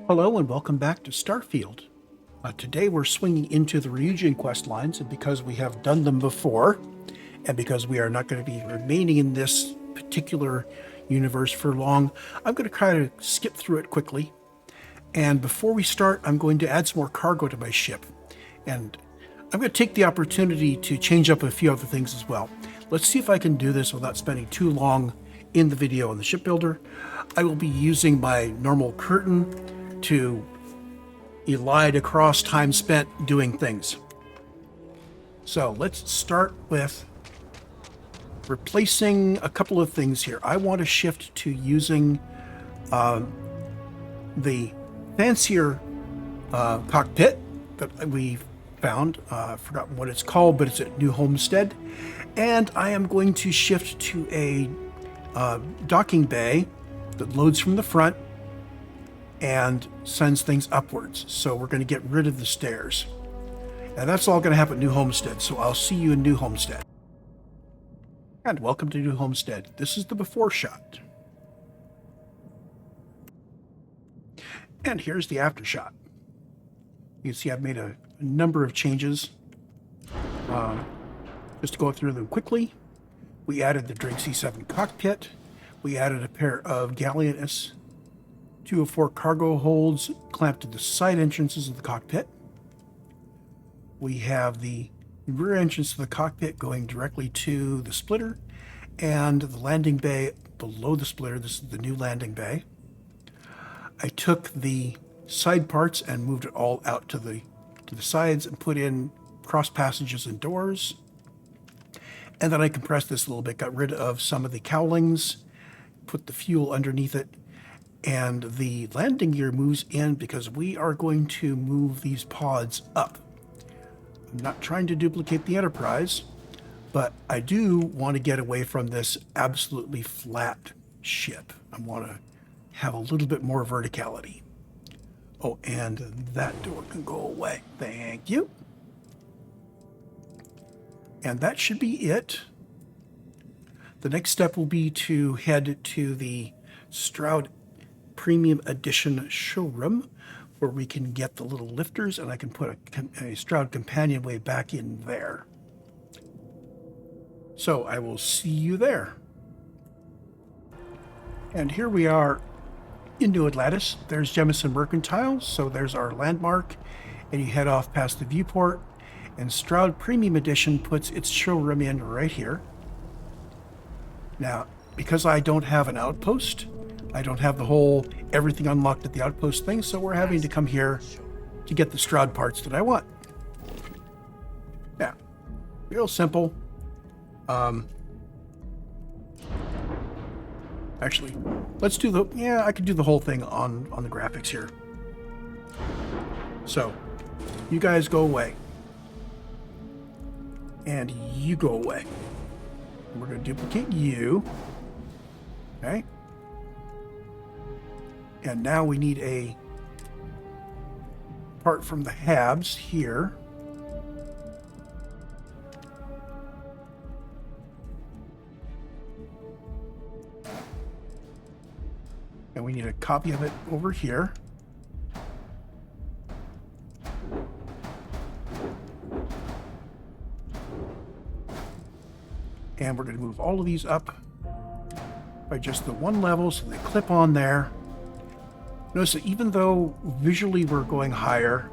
Hello and welcome back to Starfield. Today we're swinging into the Ryujin quest lines, and because we have done them before, and because we are not going to be remaining in this particular universe for long, I'm going to try to skip through it quickly. And before we start, I'm going to add some more cargo to my ship. And I'm going to take the opportunity to change up a few other things as well. Let's see if I can do this without spending too long in the video on the shipbuilder. I will be using my normal curtain to elide across time spent doing things. So let's start with replacing a couple of things here. I want to shift to using the fancier cockpit that we found. I've forgotten what it's called, but it's at New Homestead. And I am going to shift to a docking bay that loads from the front and sends things upwards. So we're going to get rid of the stairs. And that's all going to happen at New Homestead. So I'll see you in New Homestead. And welcome to New Homestead. This is the before shot. And here's the after shot. You can see I've made a number of changes. Just to go through them quickly. We added the Drake C7 cockpit. We added a pair of Galleon S204 cargo holds clamped to the side entrances of the cockpit. We have the rear entrance to the cockpit going directly to the splitter, and the landing bay below the splitter. This is the new landing bay. I took the side parts and moved it all out to the sides and put in cross passages and doors. And then I compressed this a little bit, got rid of some of the cowlings, put the fuel underneath it, and the landing gear moves in because we are going to move these pods up. I'm not trying to duplicate the Enterprise, but I do want to get away from this absolutely flat ship. I want to have a little bit more verticality. Oh, and that door can go away. Thank you. And that should be it. The next step will be to head to the Stroud Premium Edition showroom, where we can get the little lifters, and I can put a Stroud companionway back in there. So I will see you there. And here we are in New Atlantis. There's Jemison Mercantile, so there's our landmark, and you head off past the viewport, and Stroud Premium Edition puts its showroom in right here. Now, because I don't have an outpost, I don't have the whole everything unlocked at the outpost thing, so we're having to come here to get the Stroud parts that I want. Yeah, real simple. Actually, let's do I could do the whole thing on the graphics here. So, you guys go away. And you go away. And we're going to duplicate you. Okay. And now we need a part from the halves here. And we need a copy of it over here. And we're going to move all of these up by just the one level so they clip on there. Notice that even though visually we're going higher,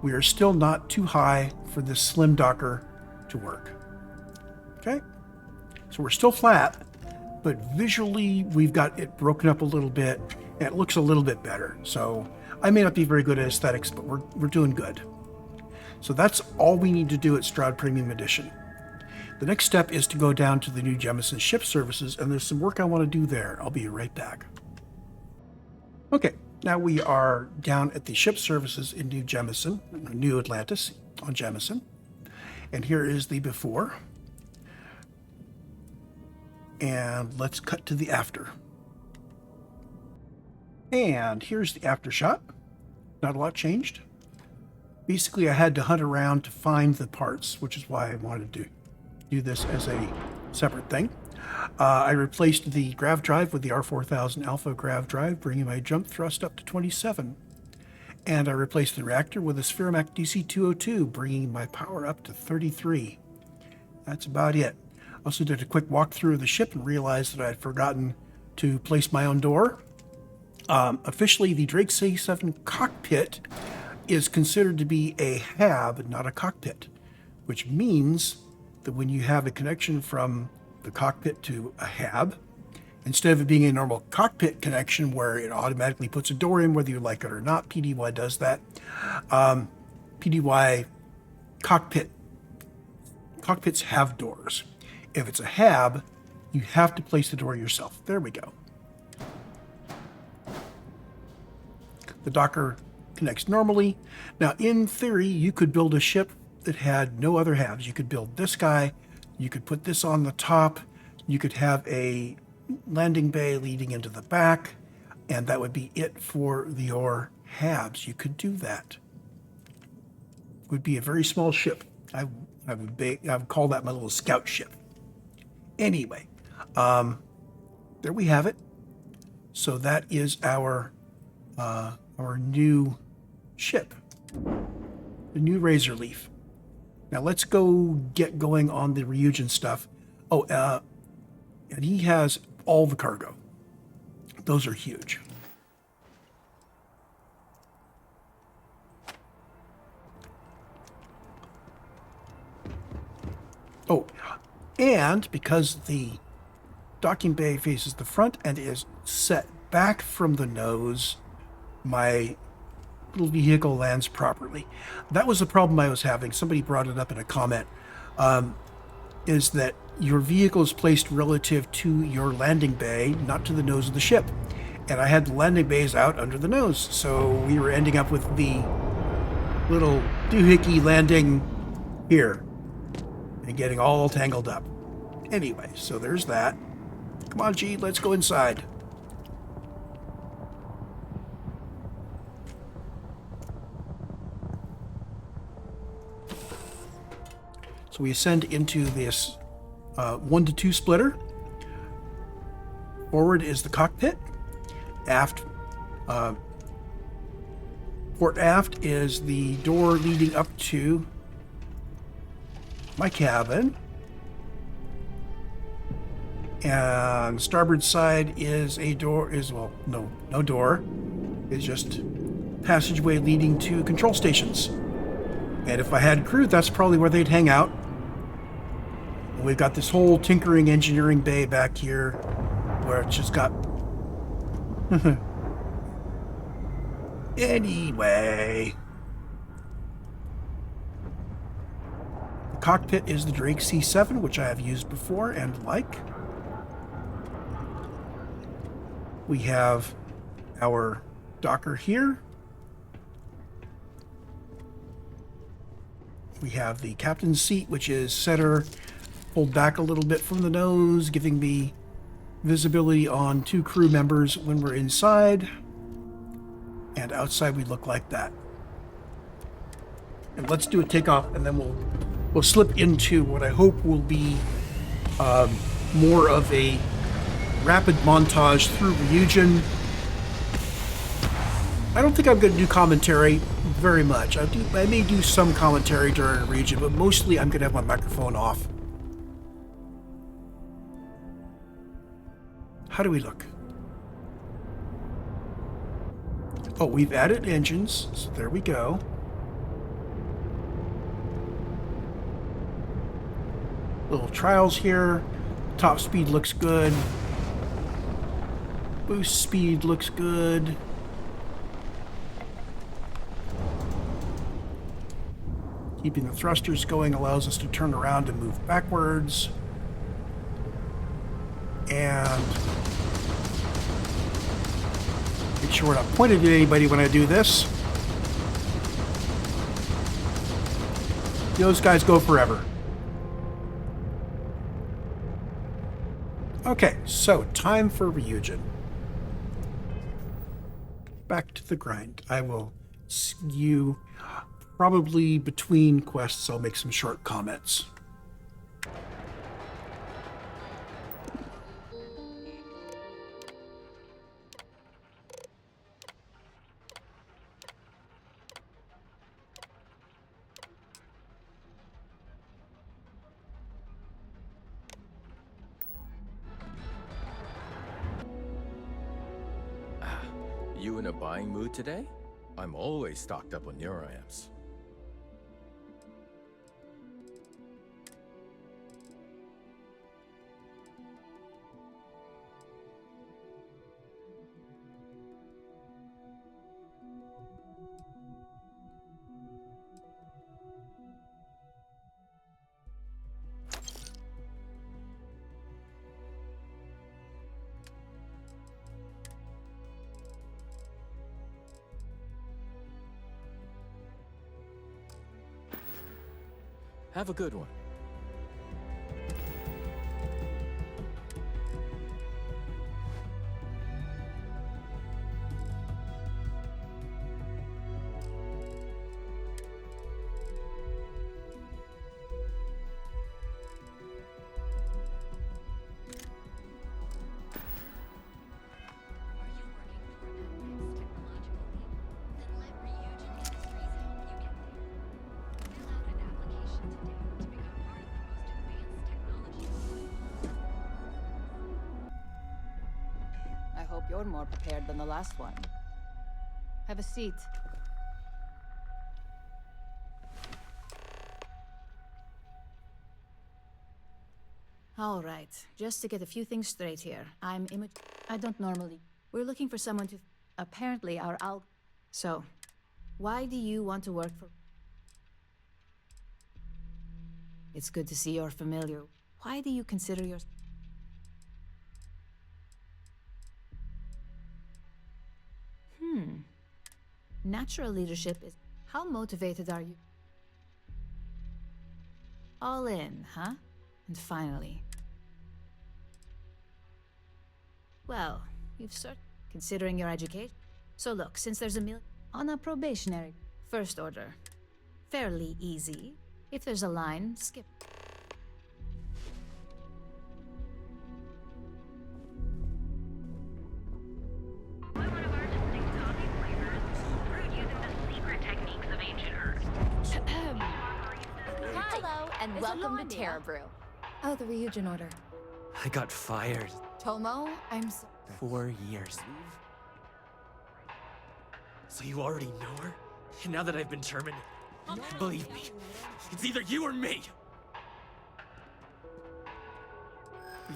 we are still not too high for this slim docker to work. Okay? So we're still flat, but visually we've got it broken up a little bit, and it looks a little bit better. So I may not be very good at aesthetics, but we're doing good. So that's all we need to do at Stroud Premium Edition. The next step is to go down to the new Jemison ship services, and there's some work I want to do there. I'll be right back. Okay, now we are down at the ship services in New Jemison, New Atlantis on Jemison. And here is the before. And let's cut to the after. And here's the after shot. Not a lot changed. Basically, I had to hunt around to find the parts, which is why I wanted to do this as a separate thing. I replaced the grav drive with the R4000 Alpha grav drive, bringing my jump thrust up to 27. And I replaced the reactor with a Spheramac DC-202, bringing my power up to 33. That's about it. Also did a quick walkthrough of the ship and realized that I had forgotten to place my own door. Officially, the Drake C7 cockpit is considered to be a hab, not a cockpit, which means that when you have a connection from the cockpit to a hab, instead of it being a normal cockpit connection where it automatically puts a door in whether you like it or not, PDY does that. PDY cockpits have doors. If it's a hab, you have to place the door yourself. There we go. The Docker connects normally. Now, in theory, you could build a ship that had no other halves. You could build this guy. You could put this on the top. You could have a landing bay leading into the back, and that would be it for your halves. You could do that. It would be a very small ship. I would call that my little scout ship. Anyway, there we have it. So that is our new ship, the new Razor Leaf. Now let's go get going on the Ryujin stuff. Oh, and he has all the cargo. Those are huge. Oh, and because the docking bay faces the front and is set back from the nose, my little vehicle lands properly. That was the problem I was having. Somebody brought it up in a comment, is that your vehicle is placed relative to your landing bay, not to the nose of the ship. And I had the landing bays out under the nose, so we were ending up with the little doohickey landing here and getting all tangled up. Anyway, so there's that. Come on, G, let's go inside. So we ascend into this 1 to 2 splitter. Forward is the cockpit. Aft, port aft is the door leading up to my cabin. And starboard side is a door, no door. It's just passageway leading to control stations. And if I had crew, that's probably where they'd hang out. We've got this whole tinkering engineering bay back here where it's just got... Anyway. The cockpit is the Drake C7, which I have used before and like. We have our Docker here. We have the captain's seat, which is center, pulled back a little bit from the nose, giving me visibility on 2 crew members when we're inside. And outside we look like that. And let's do a takeoff, and then we'll slip into what I hope will be more of a rapid montage through Ryujin. I don't think I'm going to do commentary very much. I may do some commentary during Ryujin, but mostly I'm going to have my microphone off. How do we look? Oh, we've added engines, so there we go. Little trials here. Top speed looks good. Boost speed looks good. Keeping the thrusters going allows us to turn around and move backwards. And make sure we're not pointing at anybody when I do this. Those guys go forever. Okay, so time for Ryujin. Back to the grind. I will see you probably between quests. I'll make some short comments. in a buying mood today? I'm always stocked up on neuroamps. Have a good one. Are you working toward that next technological leap? Then let Ryujin Industries help you get there. Fill out an application today to become part of the most advanced technology. I hope you're more prepared than the last one. Have a seat. All right, just to get a few things straight here. I don't normally. We're looking for someone to. Apparently, our al. So, why do you want to work for? It's good to see you're familiar. Why do you consider your. Natural leadership is. How motivated are you? All in, huh? And finally. Well, you've considering your education. So look, since there's on a probationary first order, fairly easy. If there's a line, skip. One of our distinct coffee flavors, brewed using the secret techniques of ancient herbs. Hello, and welcome to Terra Brew. Oh, the Ryujin order. I got fired. Tomo, I'm so 4 years. So you already know her? And now that I've been terminated, believe me, it's either you or me.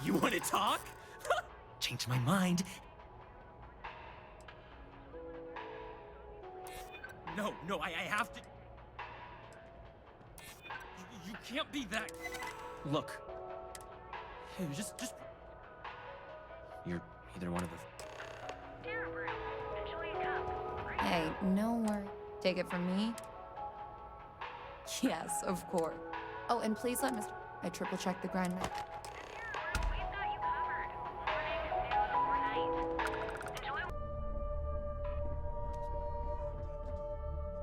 You want to talk? Change my mind. No, I have to. You can't be that. Look. Hey, just. You're either one of the. Terra Brew. Enjoy a cup. Hey, no worry. Take it from me? Yes, of course. Oh, and please let Mr. I triple check the grind. At Terra Brew, we've got you covered. Morning, noon, or night. Enjoy.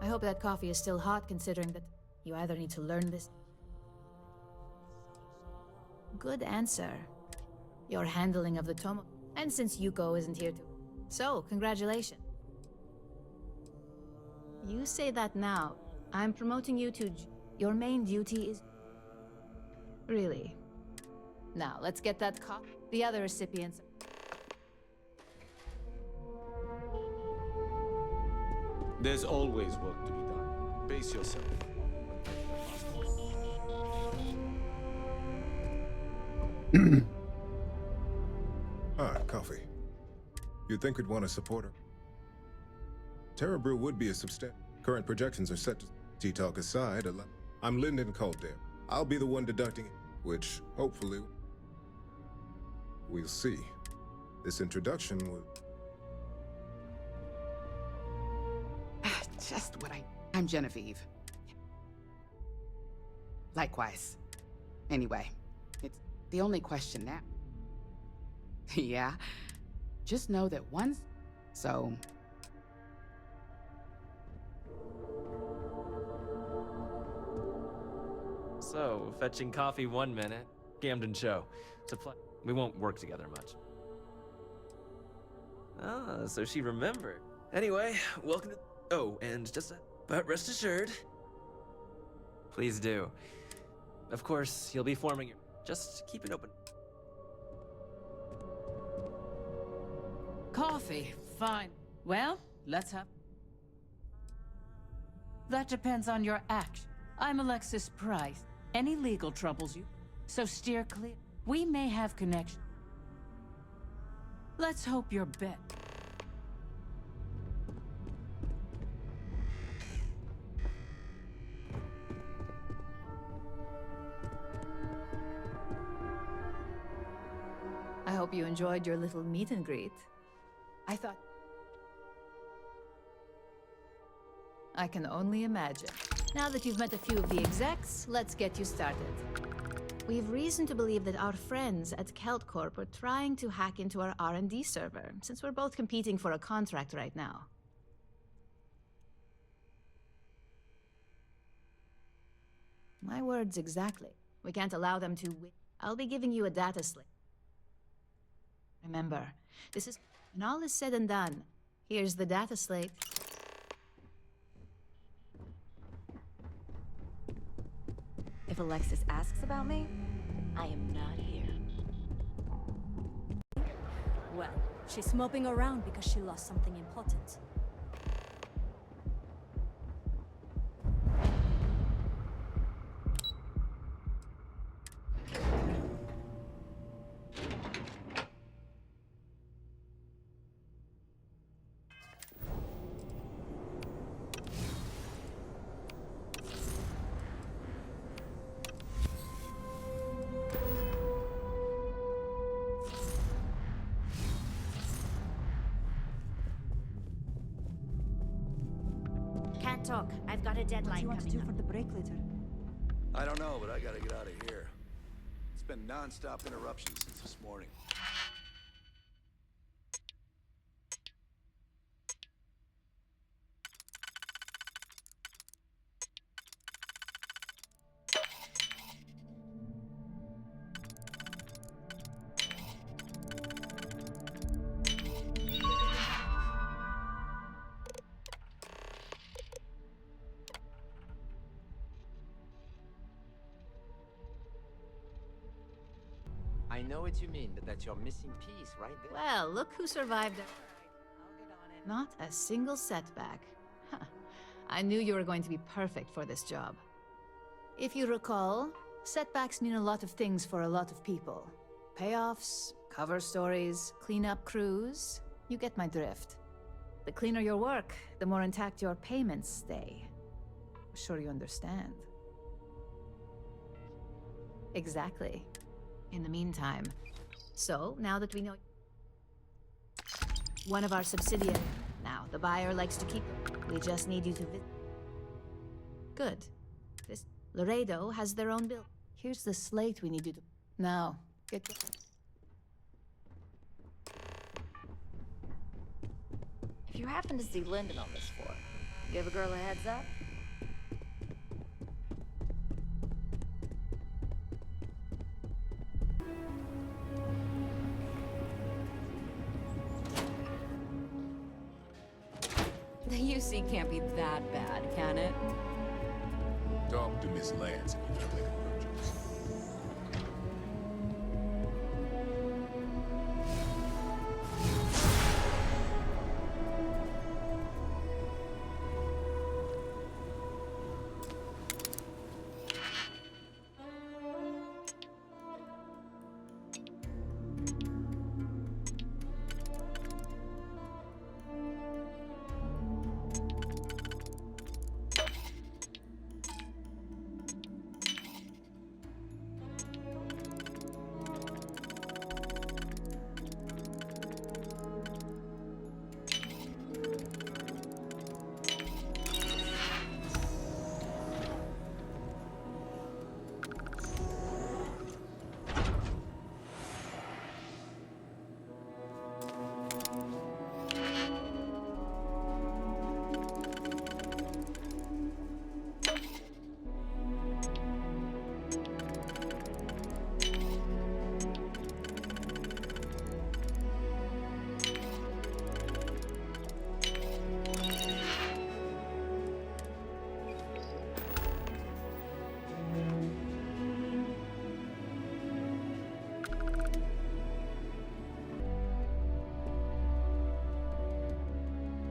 I hope that coffee is still hot, considering that you either need to learn this. Good answer. Your handling of the Tomo. And since Yuko isn't here to. So, congratulations. You say that now. I'm promoting you to. Your main duty is. Really? Now, let's get that the other recipients. There's always work to be done. Pace yourself. Coffee. You'd think we'd want to support her. Terra Brew would be a substantial. Current projections are set to T-Talk aside. I'm Lyndon Calder. I'll be the one deducting it, which, hopefully, we'll see. This introduction would... Just what I'm Genevieve. Likewise. Anyway, it's the only question now. Yeah. Just know that once... So... So, fetching coffee 1 minute, Camden show. We won't work together much. Ah, so she remembered. Anyway, welcome to. Oh, and but rest assured. Please do. Of course, you'll be forming your. Just keep it open. Coffee, fine. Well, let's have... That depends on your action. I'm Alexis Price. Any legal troubles you, so steer clear. We may have connection. Let's hope you're bet. I hope you enjoyed your little meet and greet. I thought... I can only imagine. Now that you've met a few of the execs, let's get you started. We've reason to believe that our friends at Kelt Corp are trying to hack into our R&D server, since we're both competing for a contract right now. My words exactly. We can't allow them to win. I'll be giving you a data slip. Remember, this is... When all is said and done, here's the data slate. If Alexis asks about me, I am not here. Well, she's moping around because she lost something important. Can't talk. I've got a deadline What do you want to coming do up. for the break later? I don't know, but I gotta get out of here. It's been non-stop interruptions since this morning. I know what you mean, but that's your missing piece right there. Well, look who survived it. Not a single setback. Huh. I knew you were going to be perfect for this job. If you recall, setbacks mean a lot of things for a lot of people. Payoffs, cover stories, cleanup crews. You get my drift. The cleaner your work, the more intact your payments stay. I'm sure you understand. Exactly. In the meantime, so now that we know one of our subsidiaries, now the buyer likes to keep them. We just need you to visit. Good. This Laredo has their own bill. Here's the slate we need you to. Now, get. If you happen to see Lyndon on this floor, give a girl a heads up. The UC can't be that bad, can it? Talk to Miss Lance if you're gonna make a purchase.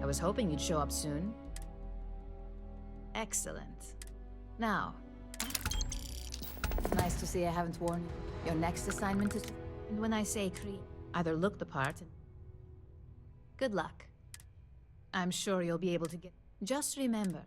was hoping you'd show up soon. Excellent. Now, nice to see I haven't worn you. Your next assignment is... And when I say creep, either look the part and... Good luck. I'm sure you'll be able to get... Just remember...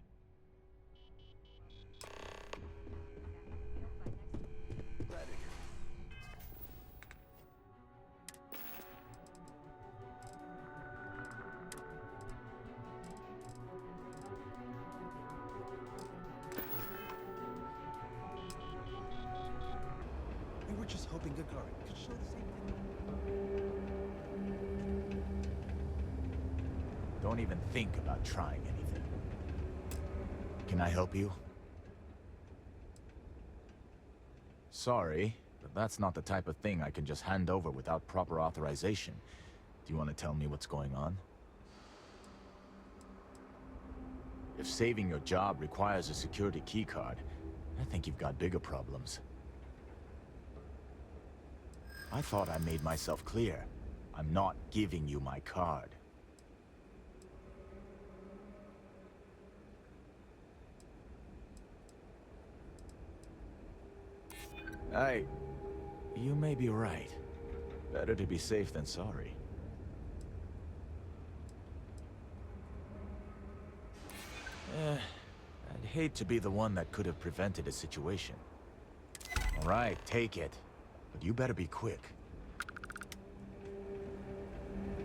We were just hoping Gagarin could show the same thing. Don't even think about trying anything. Can I help you? Sorry, but that's not the type of thing I can just hand over without proper authorization. Do you want to tell me what's going on? If saving your job requires a security keycard, I think you've got bigger problems. I thought I made myself clear. I'm not giving you my card. You may be right. Better to be safe than sorry. I'd hate to be the one that could have prevented a situation. All right, take it. But you better be quick.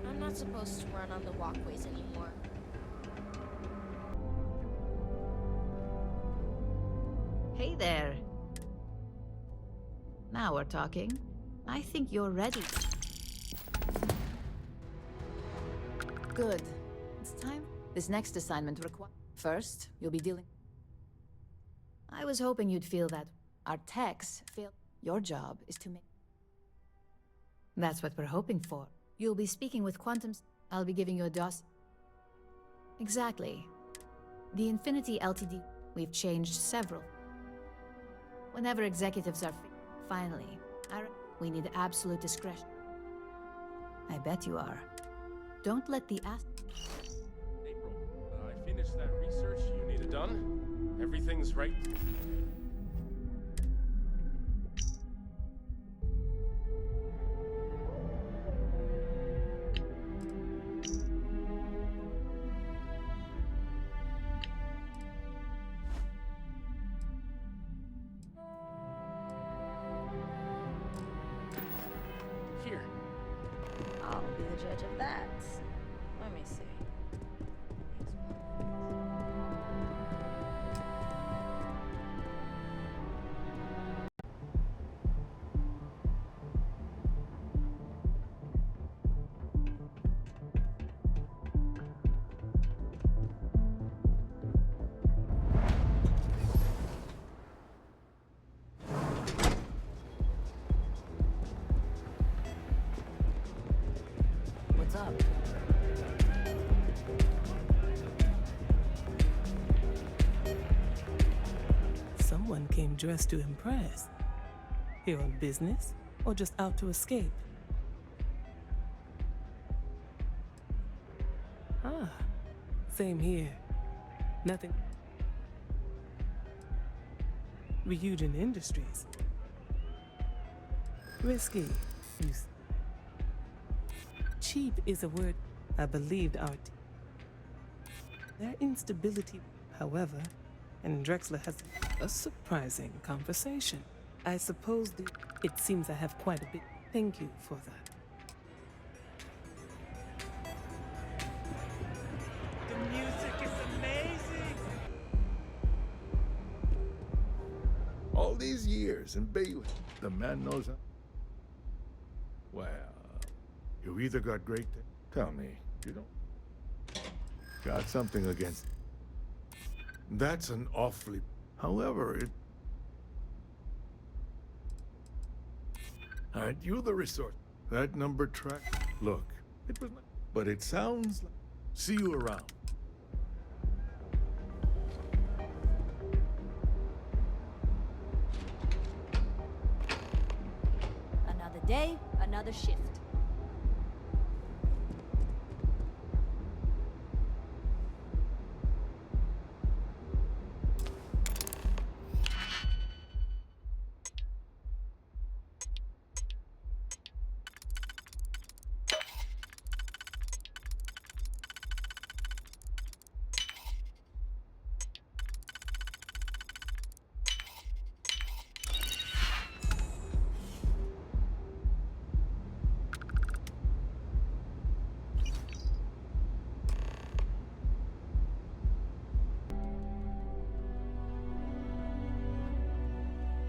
I'm not supposed to run on the walkways anymore. Hey there. Now we're talking. I think you're ready. Good. It's time. This next assignment requires... First, you'll be dealing... I was hoping you'd feel that our techs feel... Your job is to make... That's what we're hoping for. You'll be speaking with Quantum's... I'll be giving you a DOS... Exactly. The Infinity LTD... We've changed several. Whenever executives are free... Finally, we need absolute discretion. I bet you are. Don't let the April, I finished that research you needed done. Everything's right. Here. I'll be the judge of that. Let me see. What's up? Someone came dressed to impress. Here on business, or just out to escape? Ah, same here. Nothing. Ryujin Industries. Risky. Cheap is a word I believed our... Their instability, however, and Drexler has a surprising conversation. I suppose it seems I have quite a bit. Thank you for that. The music is amazing! All these years in Beirut, the man knows how. Well, you either got great... Tell me, you don't... Got something against... That's an awfully... However, it... Aren't you the resource? That number track... Look, it was... But it sounds like... See you around. Another day, another shift.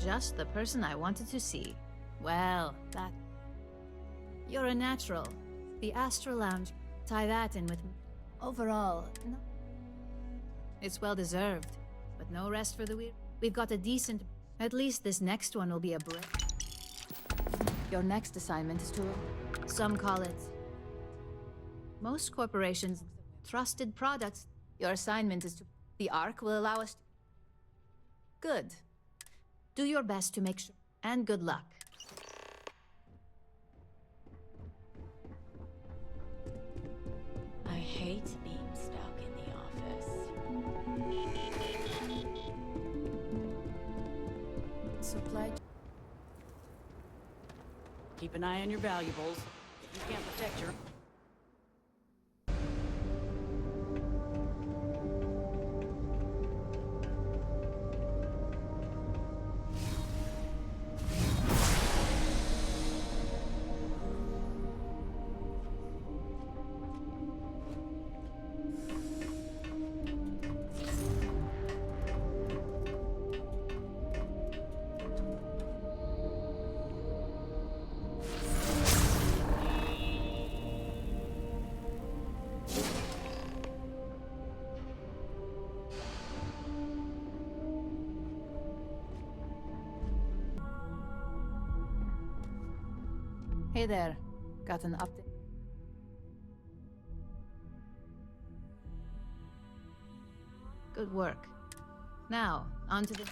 Just the person I wanted to see. Well, that... You're a natural. The Astro Lounge. Tie that in with me. Overall, no. It's well deserved, but no rest for the weary. We've got a decent... At least this next one will be a break. Your next assignment is to... Some call it... Most corporations... Trusted products. Your assignment is to... The Ark will allow us to... Good. Do your best to make sure... And good luck. I hate being stuck in the office. Supply. Keep an eye on your valuables. If you can't protect your... Hey there. Got an update? Good work. Now, on to the...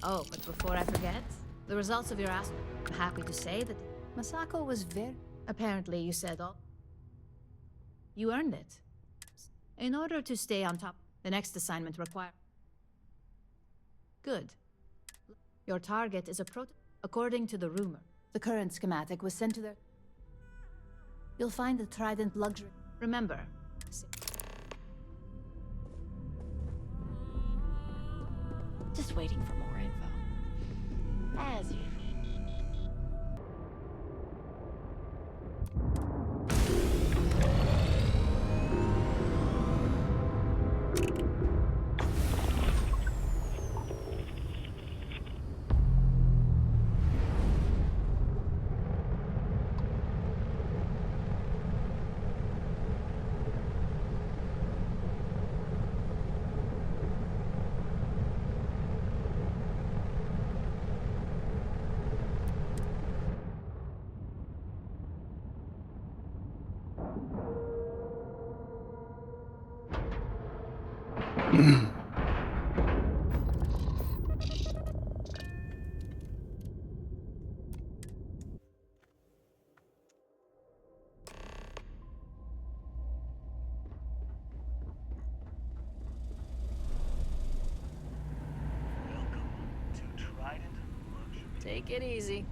Oh, but before I forget, the results of your ask... I'm happy to say that Masako was very... Apparently, you said all... You earned it. In order to stay on top, the next assignment requires... Good. Your target is a According to the rumor, the current schematic was sent to their... You'll find the Trident luxury. Remember, Just waiting for more info. As usual. take it easy.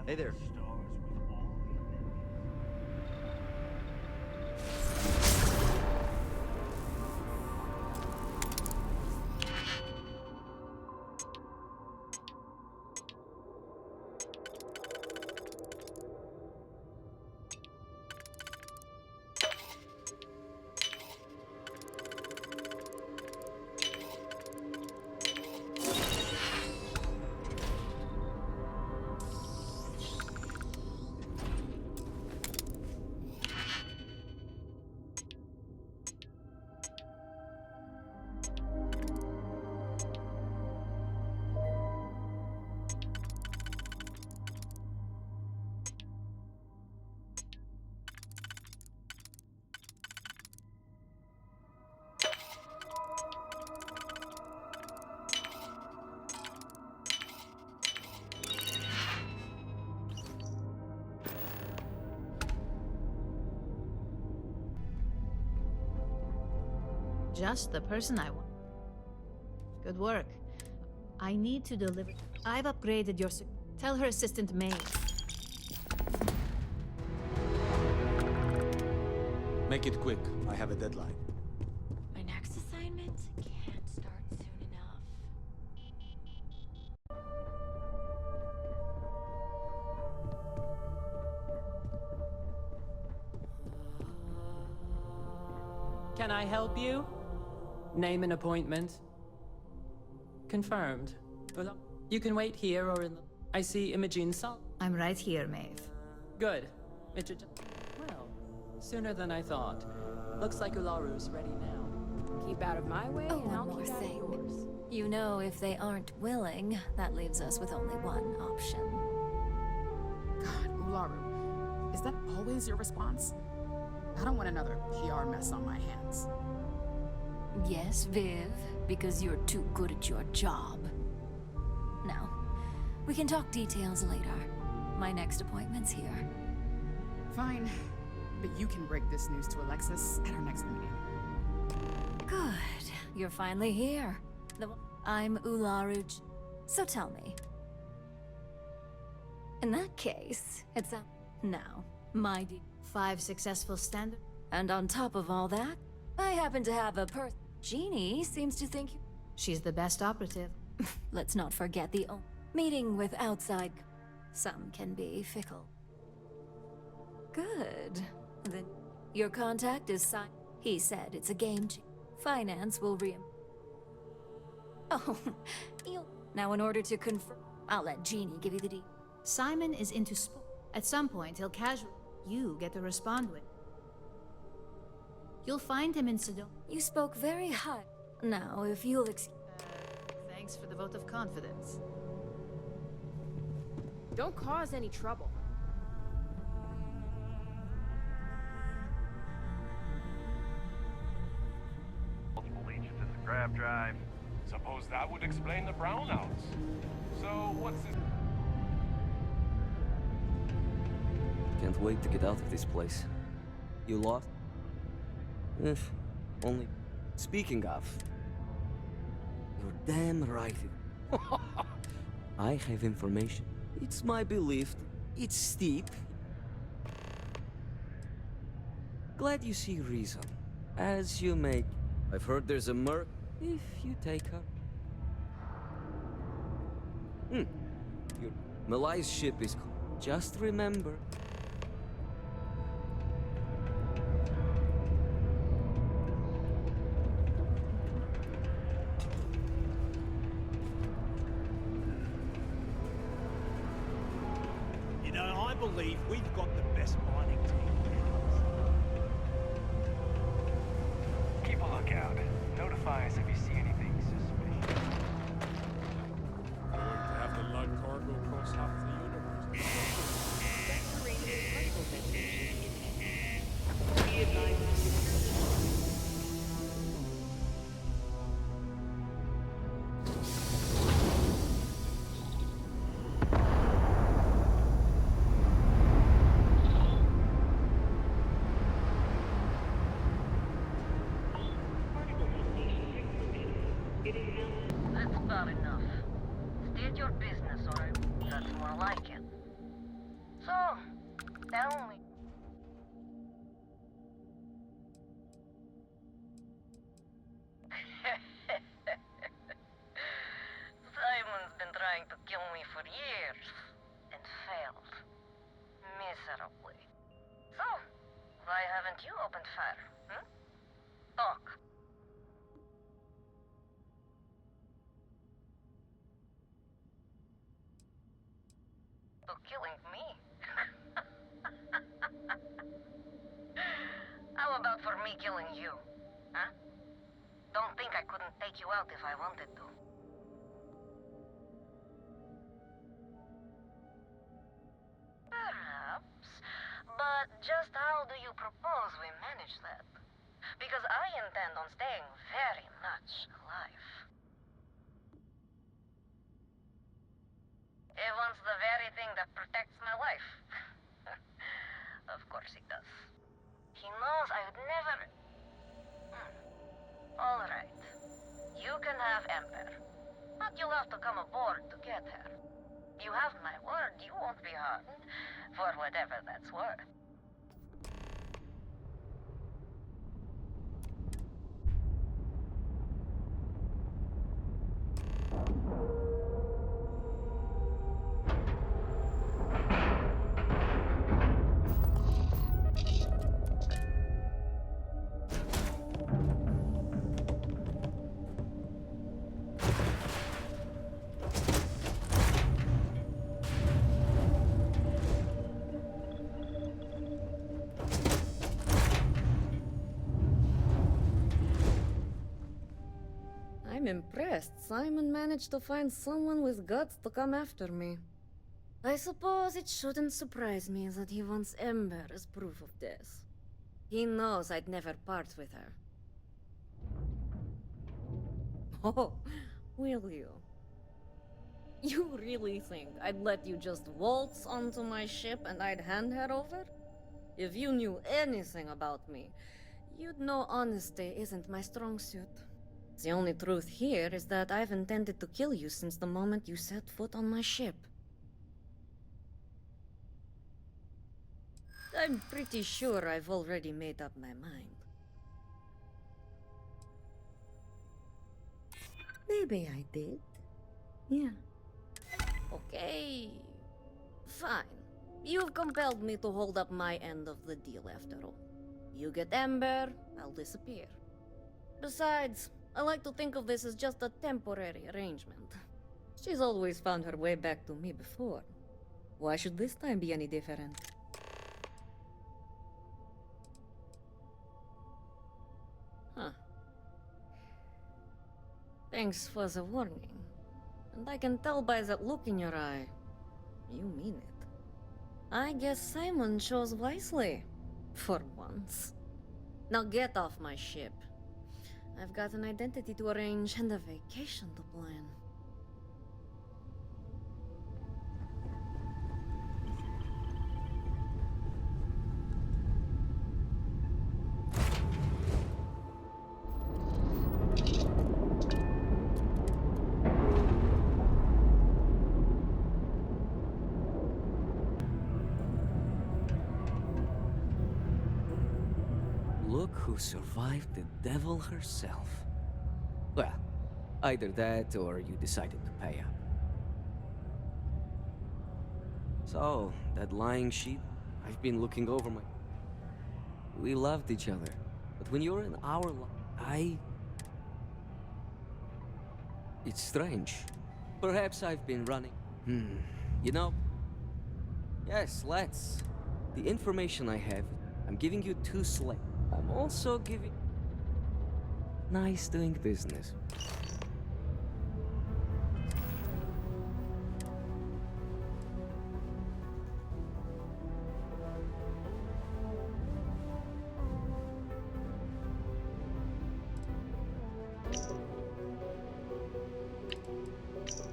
Hey there. Just the person I want. Good work. I need to deliver. I've upgraded your... Tell her assistant May. Make it quick. I have a deadline. My next assignment can't start soon enough. Can I help you? Name an appointment. Confirmed. Well, you can wait here or in the... I see Imogen Sol. I'm right here, Maeve. Good. Well, sooner than I thought. Looks like Ularu's ready now. Keep out of my way, Oh, and I'll one more keep out of thing. yours. You know, if they aren't willing, that leaves us with only one option. God, Ularu, is that always your response? I don't want another PR mess on my hands. Yes, Viv, because you're too good at your job. Now, we can talk details later. My next appointment's here. Fine, but you can break this news to Alexis at our next meeting. Good. You're finally here. I'm Ularu. So tell me. In that case, it's a... Now, my 5 successful standard. And on top of all that, I happen to have a Jeannie seems to think she's the best operative. Let's not forget the meeting with outside. Some can be fickle. Good. Then your contact is signed. He said it's a game changer. Finance will Oh, now in order to confirm, I'll let Jeannie give you the Simon is into sport. At some point, he'll casually. You get to respond with. You'll find him in Sedona. You spoke very high. Now, if you'll excuse... Thanks for the vote of confidence. Don't cause any trouble. Multiple agents in the grab drive. Suppose that would explain the brownouts. So, what's this? Can't wait to get out of this place. You lost? Only... Speaking of... You're damn right. I have information. It's my belief. It's steep. Glad you see reason. As you make... I've heard there's a merc. If you take her... Your Malai's ship is... Just remember... You know, I believe we've got the best mining team. Keep a lookout. Notify us if you see anything suspicious. Going to have the lug cargo across half the universe. Be advised. That's about enough. State your business, or that's more like it. So, tell me. Simon's been trying to kill me for years, and failed. Miserably. So, why haven't you opened fire, Talk. To killing me? How about for me killing you? Huh? Don't think I couldn't take you out if I wanted to. Perhaps. But just how do you propose we manage that? Because I intend on staying very much alive. He wants the very thing that protects my life. Of course he does. He knows I would never... All right. You can have Ember. But you'll have to come aboard to get her. You have my word, you won't be harmed. For whatever that's worth. I'm impressed Simon managed to find someone with guts to come after me. I suppose it shouldn't surprise me that he wants Ember as proof of this. He knows I'd never part with her. Oh, will you? You really think I'd let you just waltz onto my ship and I'd hand her over? If you knew anything about me, you'd know honesty isn't my strong suit. The only truth here is that I've intended to kill you since the moment you set foot on my ship. I'm pretty sure I've already made up my mind. Maybe I did. Yeah. Okay. Fine. You've compelled me to hold up my end of the deal after all. You get Ember, I'll disappear. Besides, I like to think of this as just a temporary arrangement. She's always found her way back to me before. Why should this time be any different? Huh. Thanks for the warning. And I can tell by that look in your eye. You mean it. I guess Simon chose wisely. For once. Now get off my ship. I've got an identity to arrange and a vacation to plan. Look who survived the devil herself. Well, either that or you decided to pay up. So, that lying sheep, I've been looking over my... We loved each other, but when you're in our life, It's strange. Perhaps I've been running... You know... Yes, let's. The information I have, I'm giving you 2 slaves. I'm also giving... Nice doing business.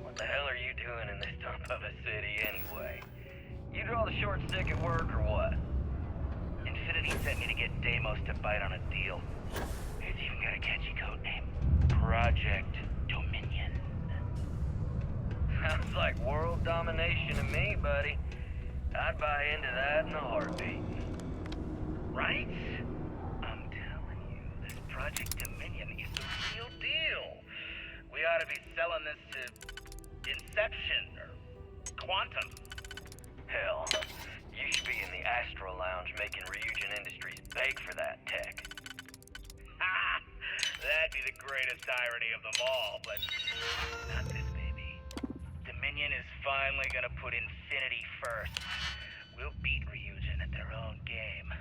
What the hell are you doing in this dump of a city anyway? You draw the short stick at work or what? Infinity sent me to get Deimos to bite on a deal. It's even got a catchy code name. Project Dominion. Sounds like world domination to me, buddy. I'd buy into that in a heartbeat. Right? I'm telling you, this Project Dominion is the real deal. We ought to be selling this to Inception or Quantum. Hell, you should be in the Astro Lounge making Ryujin Industries beg for that tech. Ha! That'd be the greatest irony of them all, but not this, baby. Dominion is finally gonna put Infinity first. We'll beat Ryujin at their own game.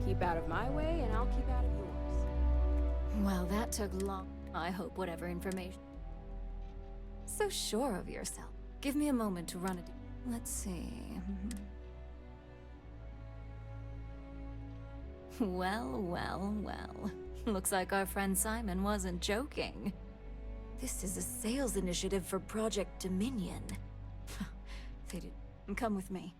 Keep out of my way, and I'll keep out of yours. Well, that took long. I hope whatever information... So sure of yourself. Give me a moment to run it. Let's see... Well, well, well. Looks like our friend Simon wasn't joking. This is a sales initiative for Project Dominion. They did... Come with me.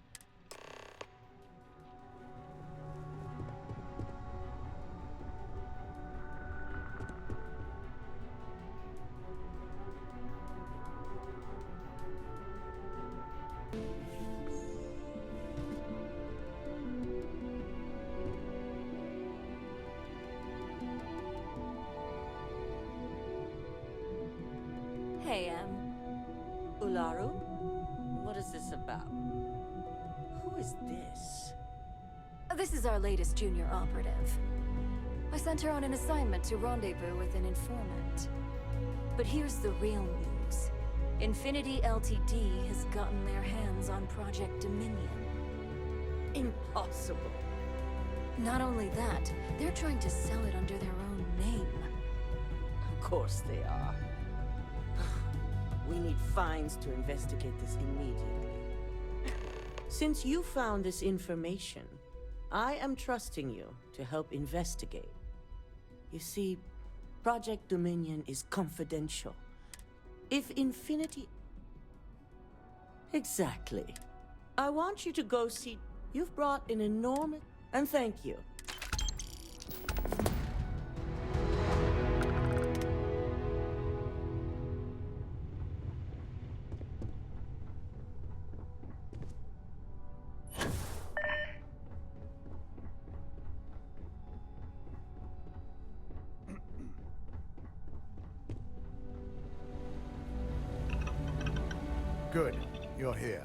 Hey, Ularu? What is this about? Who is this? This is our latest junior operative. I sent her on an assignment to rendezvous with an informant. But here's the real news. Infinity Ltd has gotten their hands on Project Dominion. Impossible. Not only that, they're trying to sell it under their own name. Of course they are. We need fines to investigate this immediately. Since you found this information, I am trusting you to help investigate. You see, Project Dominion is confidential. If Infinity... Exactly. I want you to go see... You've brought an enormous... And thank you. Good. You're here.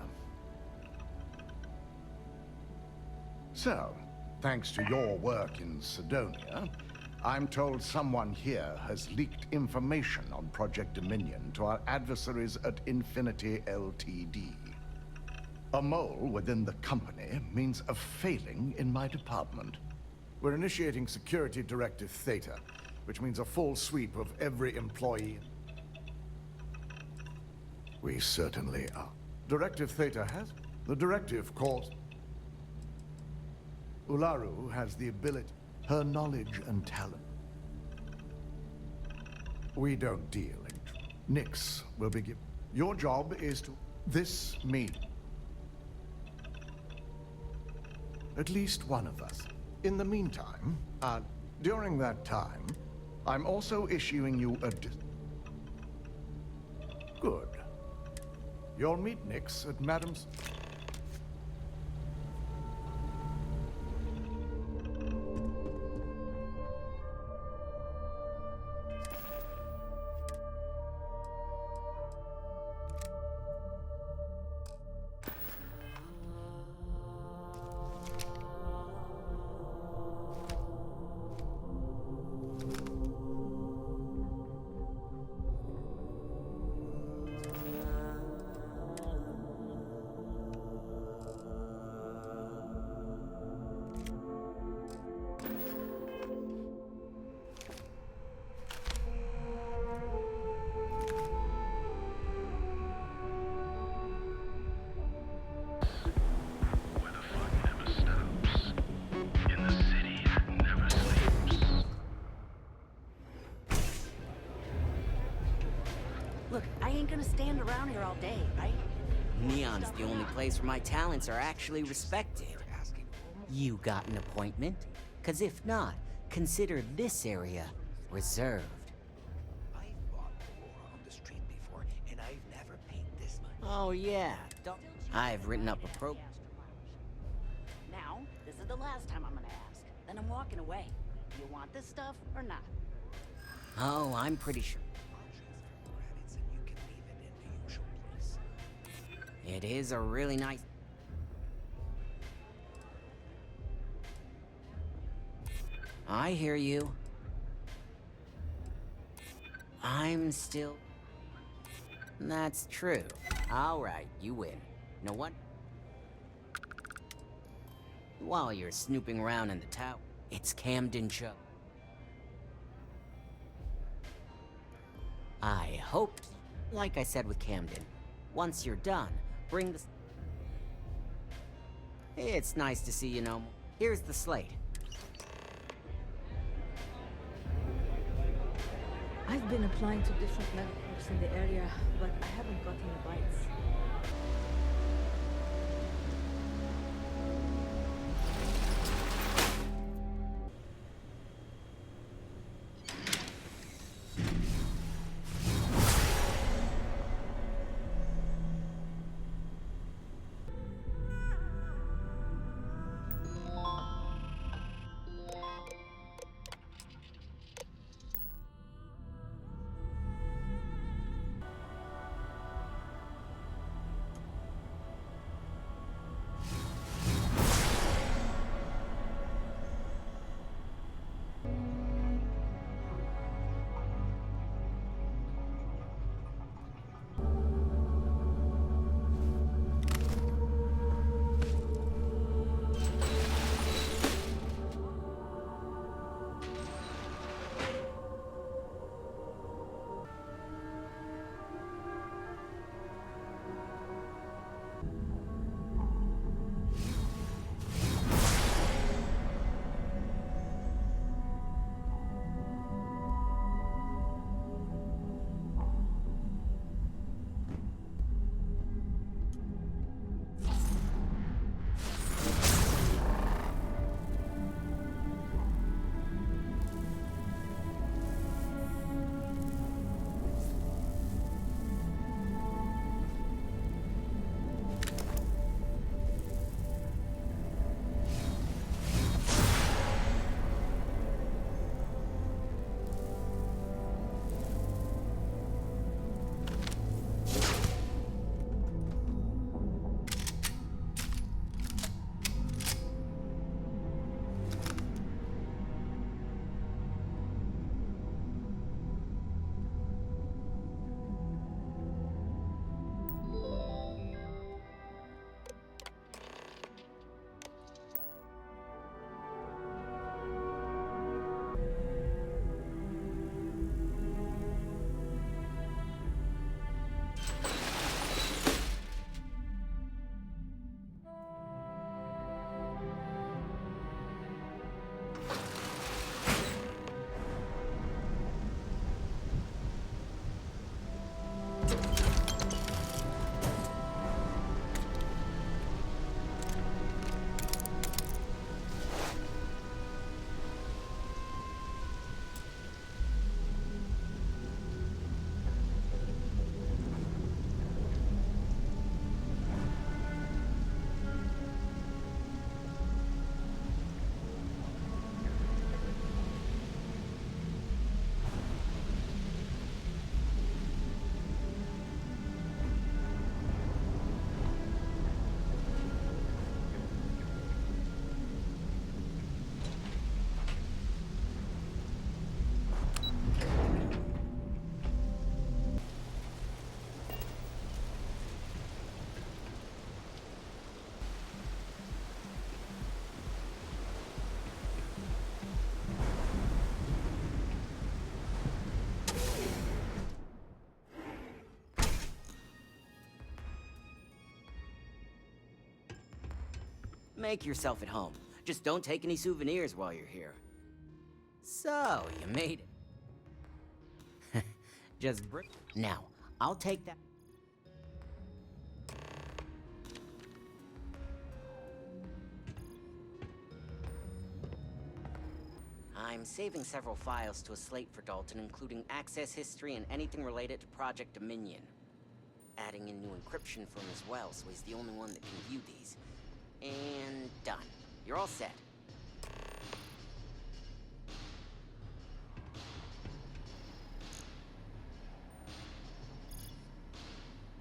So, thanks to your work in Cydonia, I'm told someone here has leaked information on Project Dominion to our adversaries at Infinity Ltd. A mole within the company means a failing in my department. We're initiating Security Directive Theta, which means a full sweep of every employee. We certainly are. Directive Theta has... The directive calls... Ularu has the ability, her knowledge and talent. We don't deal in... Nix will be given... Your job is to... This meeting. At least one of us. In the meantime, during that time, I'm also issuing you a... Good. You'll meet Nix at Madam's... Look, I ain't gonna stand around here all day, right? Neon's the only place where my talents are actually respected. You got an appointment? 'Cause if not, consider this area reserved. Oh yeah, I've written up a program. Now, this is the last time I'm gonna ask. Then I'm walking away. Do you want this stuff or not? Oh, I'm pretty sure. It is a really nice... I hear you. I'm still... That's true. Alright, you win. You know what? While you're snooping around in the tower, it's Camden Show. I hope, like I said with Camden, once you're done, bring the... It's nice to see you know. Here's the slate. I've been applying to different networks in the area, but I haven't got any bites. Make yourself at home. Just don't take any souvenirs while you're here. So, you made it. Just bring... Now, I'll take that... I'm saving several files to a slate for Dalton, including access history and anything related to Project Dominion. Adding in new encryption for him as well, so he's the only one that can view these. And done. You're all set.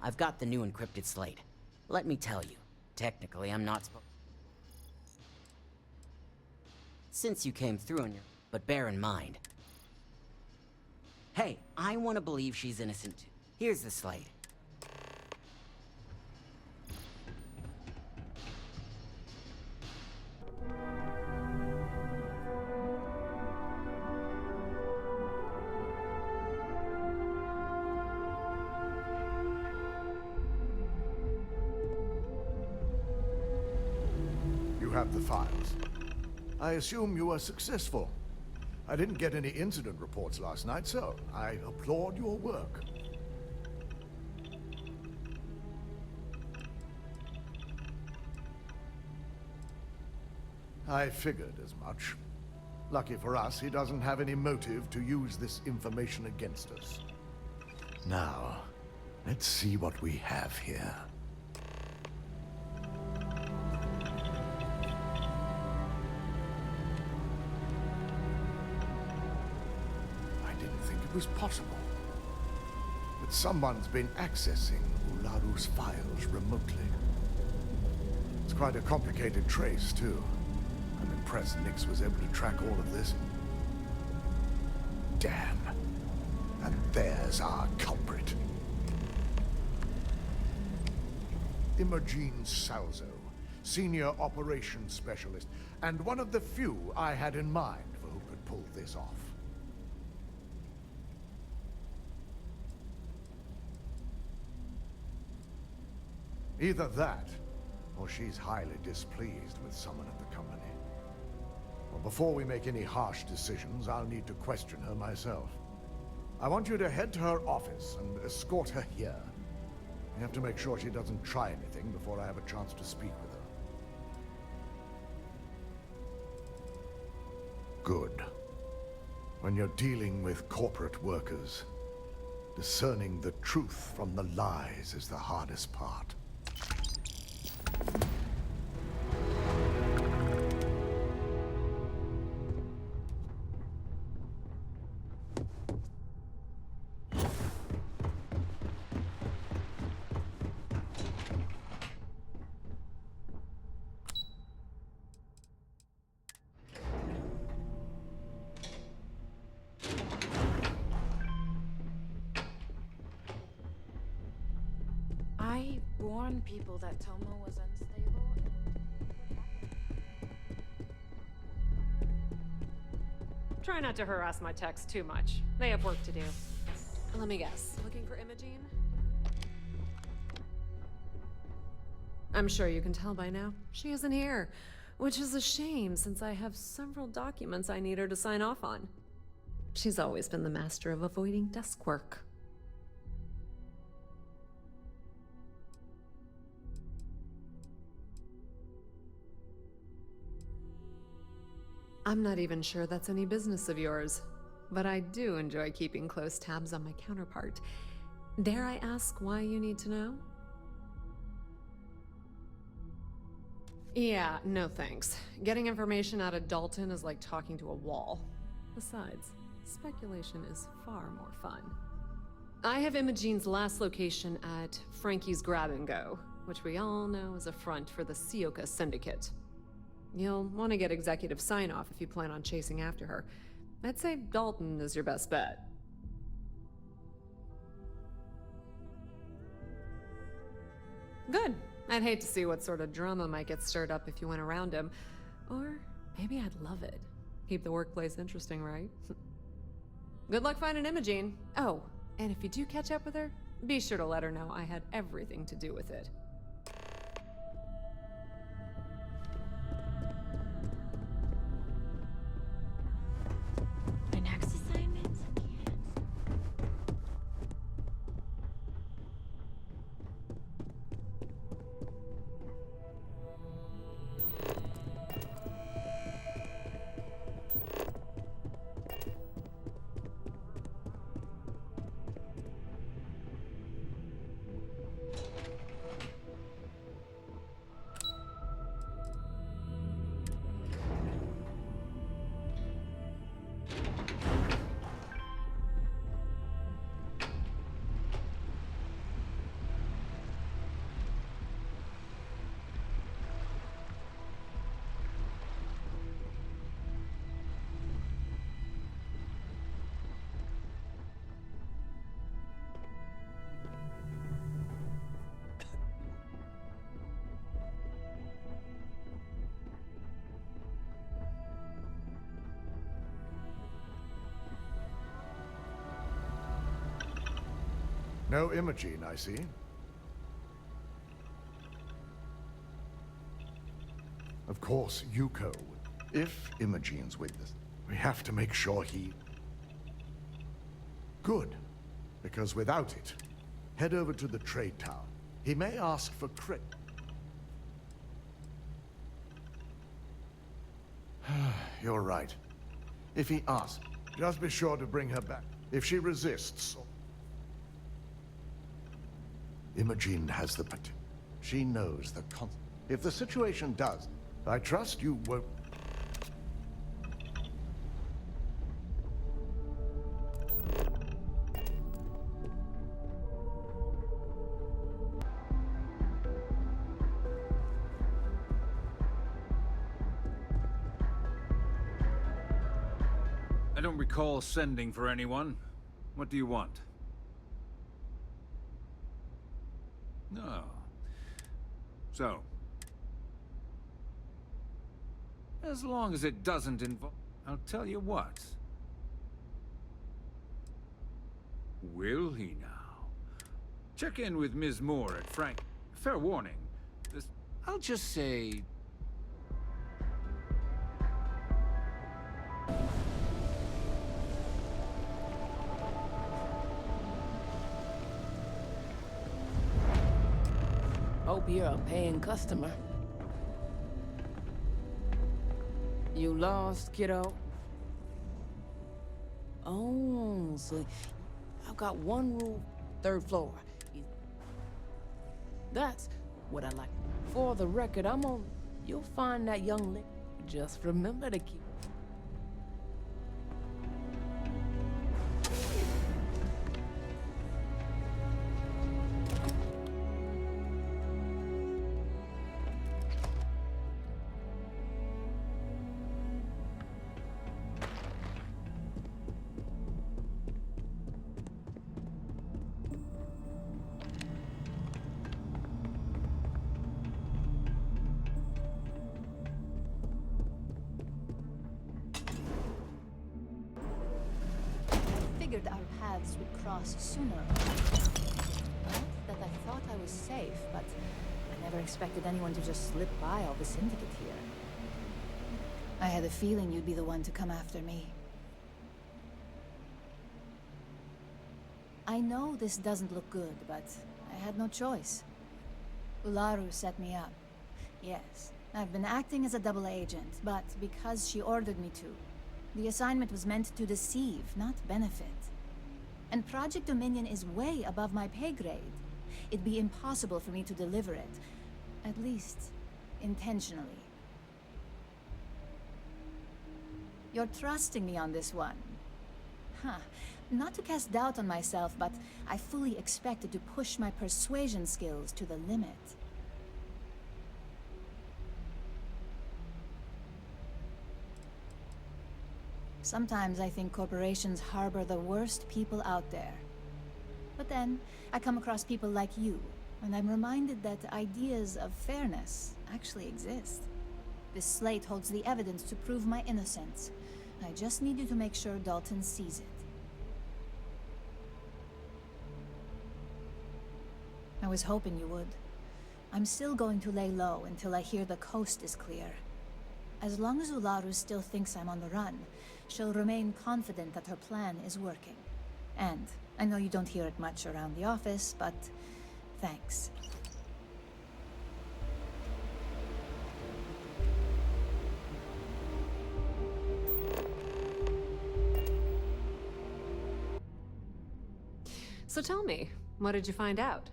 I've got the new encrypted slate. Let me tell you, technically I'm not supposed... Since you came through on your... But bear in mind... Hey, I want to believe she's innocent too. Here's the slate. You have the files. I assume you were successful. I didn't get any incident reports last night, so I applaud your work. I figured as much. Lucky for us, he doesn't have any motive to use this information against us. Now, let's see what we have here. Was possible. But someone's been accessing Ularu's files remotely. It's quite a complicated trace, too. I'm impressed Nix was able to track all of this. Damn. And there's our culprit. Imogen Salzo, Senior Operations Specialist, and one of the few I had in mind for who could pull this off. Either that, or she's highly displeased with someone at the company. Well, before we make any harsh decisions, I'll need to question her myself. I want you to head to her office and escort her here. We have to make sure she doesn't try anything before I have a chance to speak with her. Good. When you're dealing with corporate workers, discerning the truth from the lies is the hardest part. I warned people that Tomo was unstable. Try not to harass my techs too much. They have work to do. Let me guess. Looking for Imogene? I'm sure you can tell by now. She isn't here, which is a shame since I have several documents I need her to sign off on. She's always been the master of avoiding desk work. I'm not even sure that's any business of yours, but I do enjoy keeping close tabs on my counterpart. Dare I ask why you need to know? Yeah, no thanks. Getting information out of Dalton is like talking to a wall. Besides, speculation is far more fun. I have Imogene's last location at Frankie's Grab and Go, which we all know is a front for the Sioka Syndicate. You'll want to get executive sign-off if you plan on chasing after her. I'd say Dalton is your best bet. Good. I'd hate to see what sort of drama might get stirred up if you went around him. Or maybe I'd love it. Keep the workplace interesting, right? Good luck finding Imogene. Oh, and if you do catch up with her, be sure to let her know I had everything to do with it. No Imogene, I see. Of course, Yuko. If Imogene's with us, we have to make sure he... Good. Because without it, head over to the trade tower. He may ask for credit. You're right. If he asks, just be sure to bring her back. If she resists... Imogen has the potential. She knows the If the situation does, I trust you won't... I don't recall sending for anyone. What do you want? No. So. As long as it doesn't involve... I'll tell you what. Will he now? Check in with Ms. Moore at Frank. Fair warning. This... I'll just say... Hope you're a paying customer. You lost, kiddo? Oh, so I've got one rule, 3rd floor. That's what I like. For the record, I'm on... You'll find that young lady. Just remember to keep... Figured our paths would cross sooner. Not that I thought I was safe, but I never expected anyone to just slip by all the syndicate here. I had a feeling you'd be the one to come after me. I know this doesn't look good, but I had no choice. Ularu set me up. Yes, I've been acting as a double agent, but because she ordered me to. The assignment was meant to deceive, not benefit. And Project Dominion is way above my pay grade. It'd be impossible for me to deliver it. At least, intentionally. You're trusting me on this one. Huh. Not to cast doubt on myself, but I fully expected to push my persuasion skills to the limit. Sometimes I think corporations harbor the worst people out there. But then, I come across people like you, and I'm reminded that ideas of fairness actually exist. This slate holds the evidence to prove my innocence. I just need you to make sure Dalton sees it. I was hoping you would. I'm still going to lay low until I hear the coast is clear. As long as Ularu still thinks I'm on the run, she'll remain confident that her plan is working. And I know you don't hear it much around the office, but thanks. So tell me, what did you find out?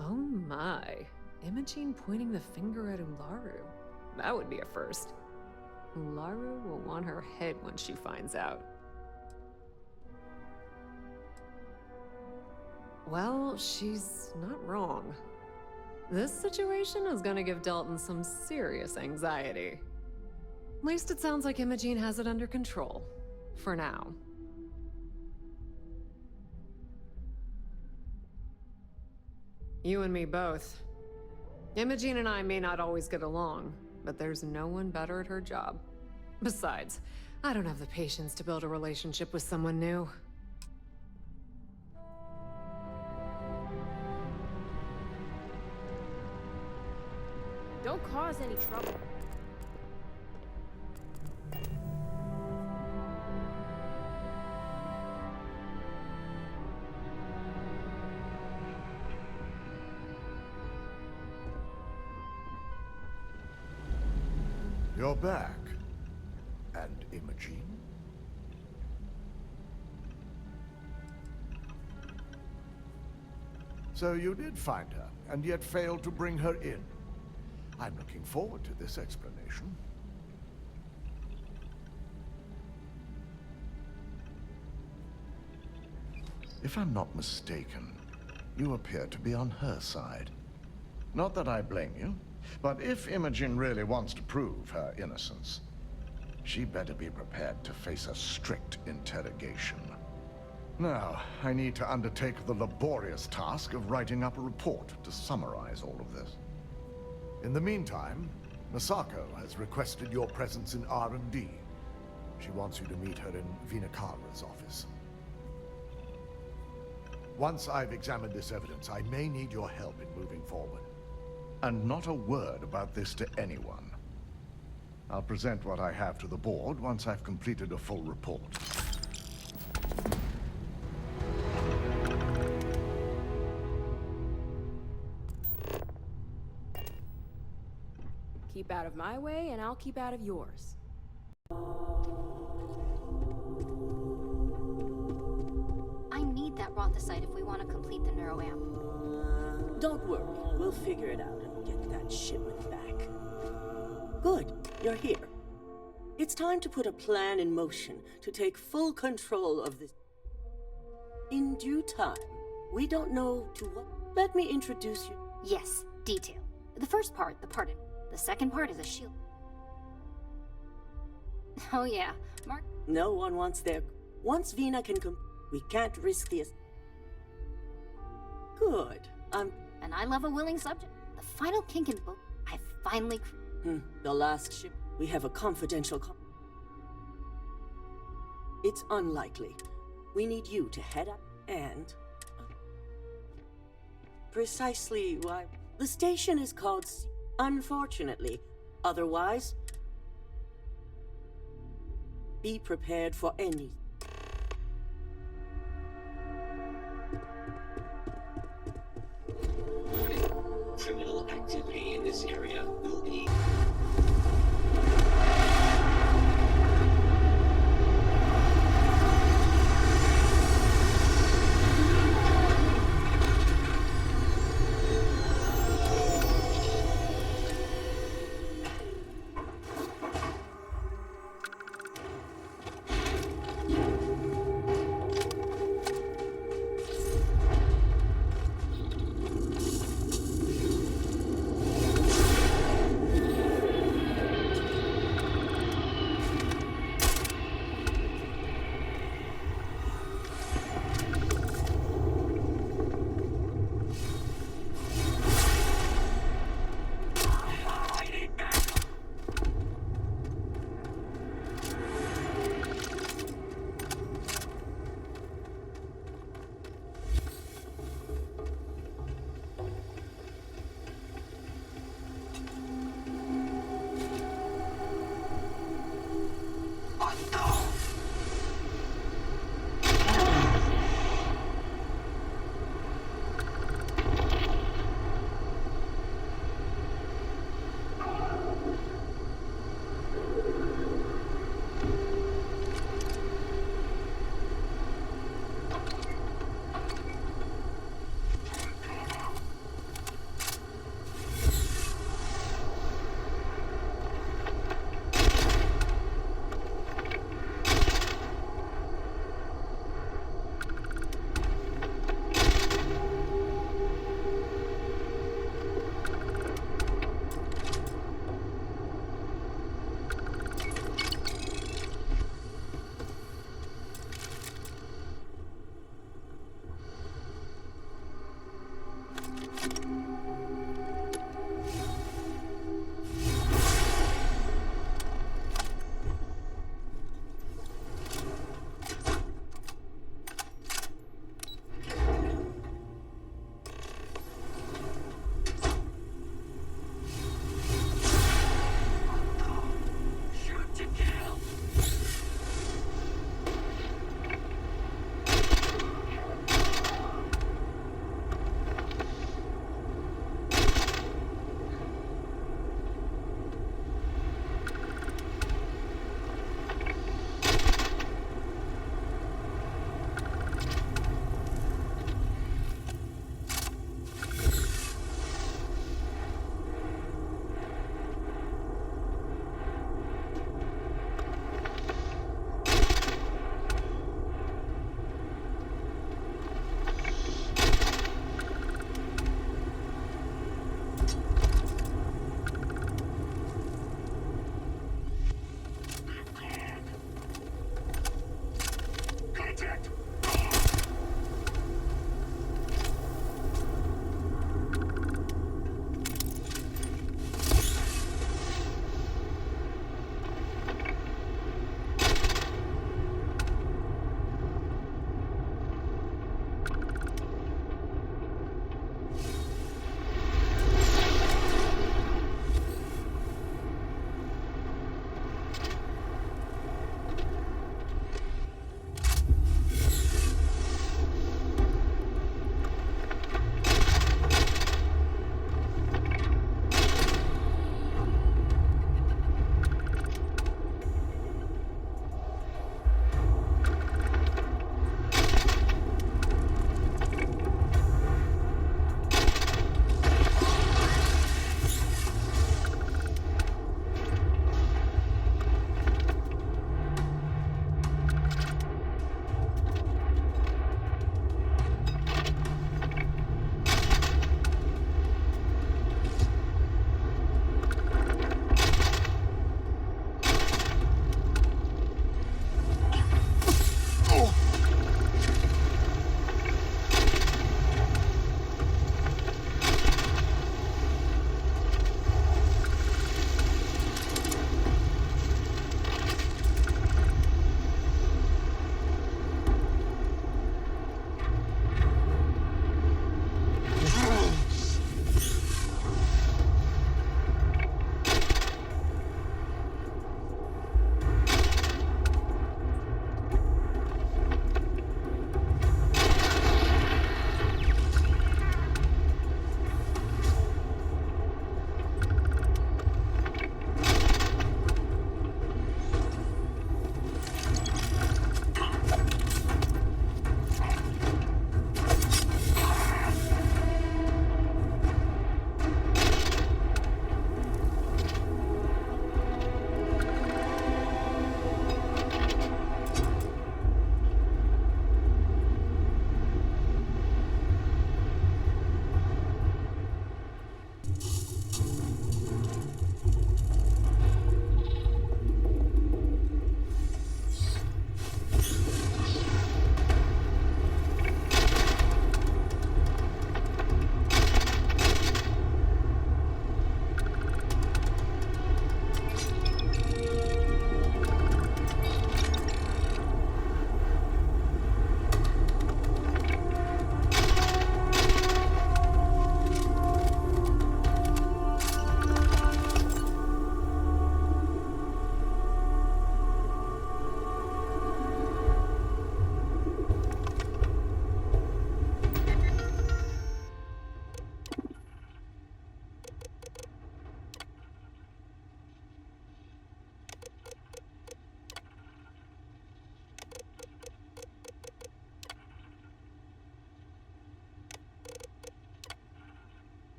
Oh my. Imogene pointing the finger at Ularu. That would be a first. Ularu will want her head when she finds out. Well, she's not wrong. This situation is gonna give Dalton some serious anxiety. At least it sounds like Imogene has it under control. For now. You and me both. Imogene and I may not always get along, but there's no one better at her job. Besides, I don't have the patience to build a relationship with someone new. Don't cause any trouble. You're back. And Imogene? So you did find her, and yet failed to bring her in. I'm looking forward to this explanation. If I'm not mistaken, you appear to be on her side. Not that I blame you, but if Imogen really wants to prove her innocence, she better be prepared to face a strict interrogation. Now, I need to undertake the laborious task of writing up a report to summarize all of this. In the meantime, Misako has requested your presence in R&D. She wants you to meet her in Vinakara's office. Once I've examined this evidence, I may need your help in moving forward. And not a word about this to anyone. I'll present what I have to the board once I've completed a full report. Keep out of my way, and I'll keep out of yours. I need that Rothicite if we want to complete the neuroamp. Don't worry, we'll figure it out and get that shipment back. Good, you're here. It's time to put a plan in motion to take full control of this. In due time. We don't know to what. Let me introduce you. Yes, detail. The first part, the part in. The second part is a shield. Oh yeah, Mark. No one wants their. Once Vina can we can't risk this. Good. And I love a willing subject. The final kink in book. I finally. The last ship. We have a confidential. It's unlikely. We need you to head up and. Precisely why. The station is called. Unfortunately. Otherwise. Be prepared for any. Criminal activity in this area will be...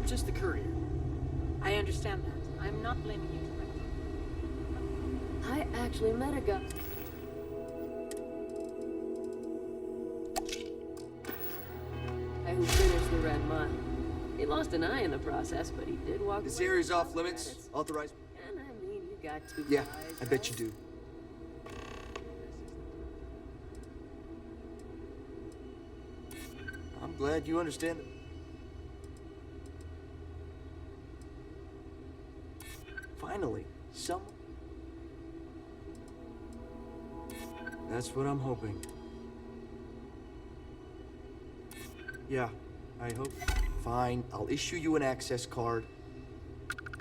just a courier. I understand that. I'm not blaming you directly. I actually met a guy. Who finished the Red Mile. He lost an eye in the process, but he did walk This away area's with off some limits. credits. Authorized. And I mean, you got two Yeah, eyes, I bet you do. I'm glad you understand it. Finally, someone. That's what I'm hoping. Yeah, I hope. Fine, I'll issue you an access card.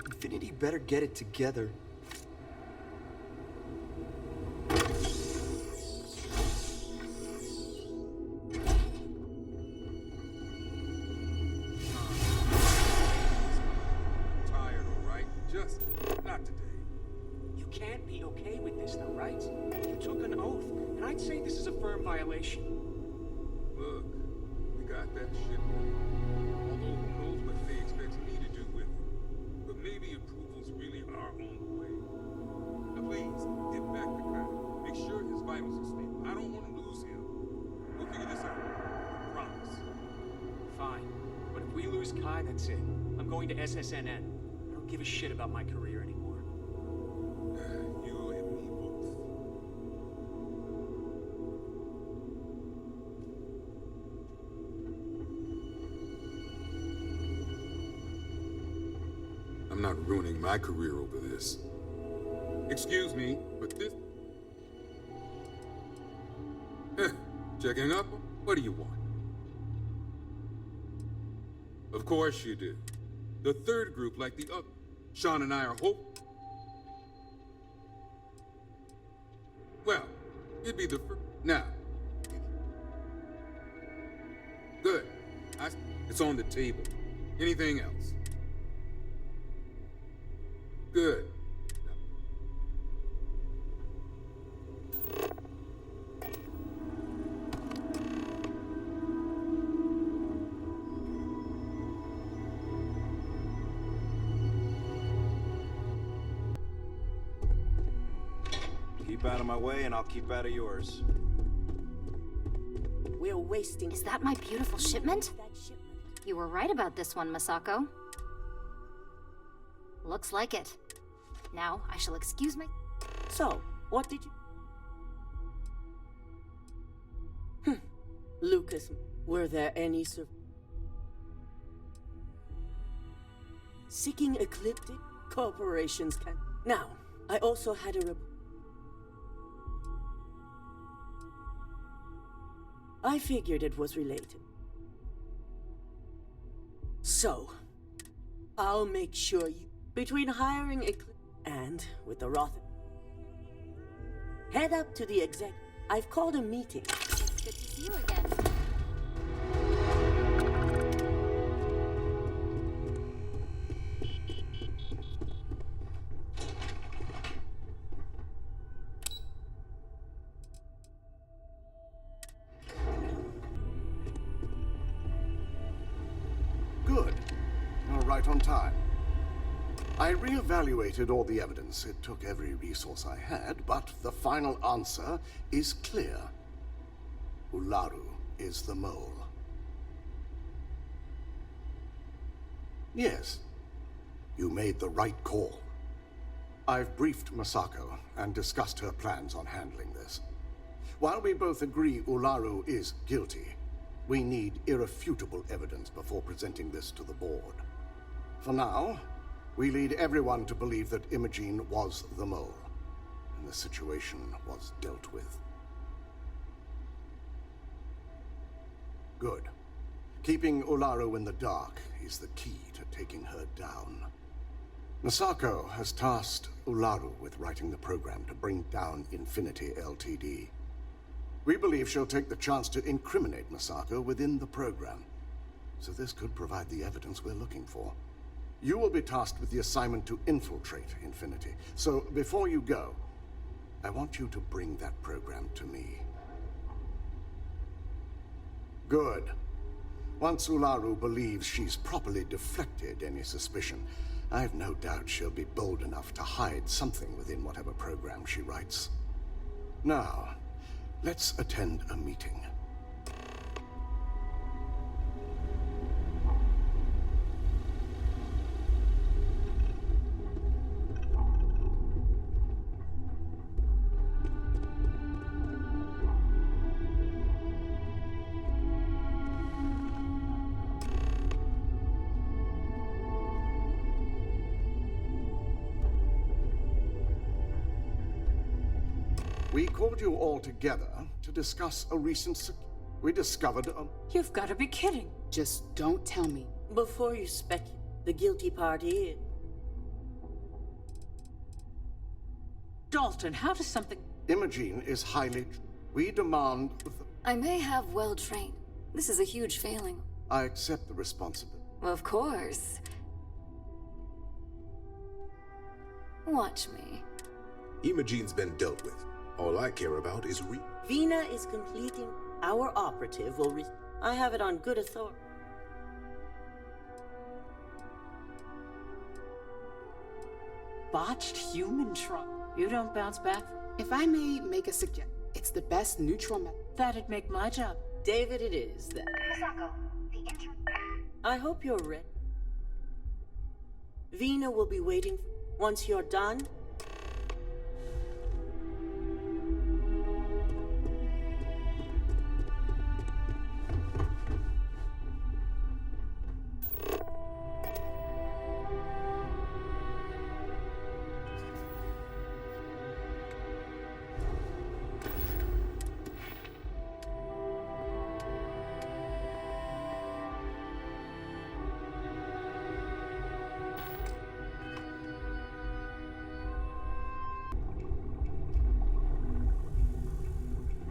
Infinity better get it together. Tired, all right? Just not today. You can't be okay with this, though, right? You took an oath, and I'd say this is a firm violation. Look, we got that shit. Although who knows what they expect me to do with it. But maybe approvals really are on the way. Now please, get back to Kyle. Make sure his vitals are stable. I don't want to lose him. We'll figure this out. I promise. Fine. But if we lose Kai, that's it. I'm going to SSNN. I don't give a shit about my career anymore. You and me both. I'm not ruining my career over this. Excuse me, but this... Checking up? What do you want? Of course you do. The third group, like the other. Sean and I are hope. Well, it'd be the first. Now. Good. It's on the table. Anything else? Good. Keep out of my way and I'll keep out of yours. We're wasting... Is that my beautiful shipment? You were right about this one, Masako. Looks like it. Now, I shall excuse my... So, what did you... Lucas, were there any seeking ecliptic corporations can... Now, I also had a I figured it was related. So, I'll make sure you... Between hiring and with the Roth... Head up to the exec... I've called a meeting. It's good to see you again. Good. You're right on time. I re-evaluated all the evidence. It took every resource I had, but the final answer is clear. Ularu is the mole. Yes, you made the right call. I've briefed Masako and discussed her plans on handling this. While we both agree Ularu is guilty, we need irrefutable evidence before presenting this to the board. For now, we lead everyone to believe that Imogene was the mole, and the situation was dealt with. Good. Keeping Ularu in the dark is the key to taking her down. Masako has tasked Ularu with writing the program to bring down Infinity Ltd. We believe she'll take the chance to incriminate Masako within the program, so this could provide the evidence we're looking for. You will be tasked with the assignment to infiltrate Infinity, so before you go, I want you to bring that program to me. Good. Once Ularu believes she's properly deflected any suspicion, I've no doubt she'll be bold enough to hide something within whatever program she writes. Now, let's attend a meeting. We called you all together to discuss a recent we discovered a... You've got to be kidding. Just don't tell me. Before you speculate, the guilty party is... Dalton, how does something... Imogene is highly... We demand... I may have well trained. This is a huge failing. I accept the responsibility. Of course. Watch me. Imogene's been dealt with. All I care about is Vina is completing... Our operative will I have it on good authority. Botched human trial. You don't bounce back? If I may make a suggestion, it's the best neutral method. That'd make my job. David, it is then. I hope you're ready. Vina will be waiting. Once you're done,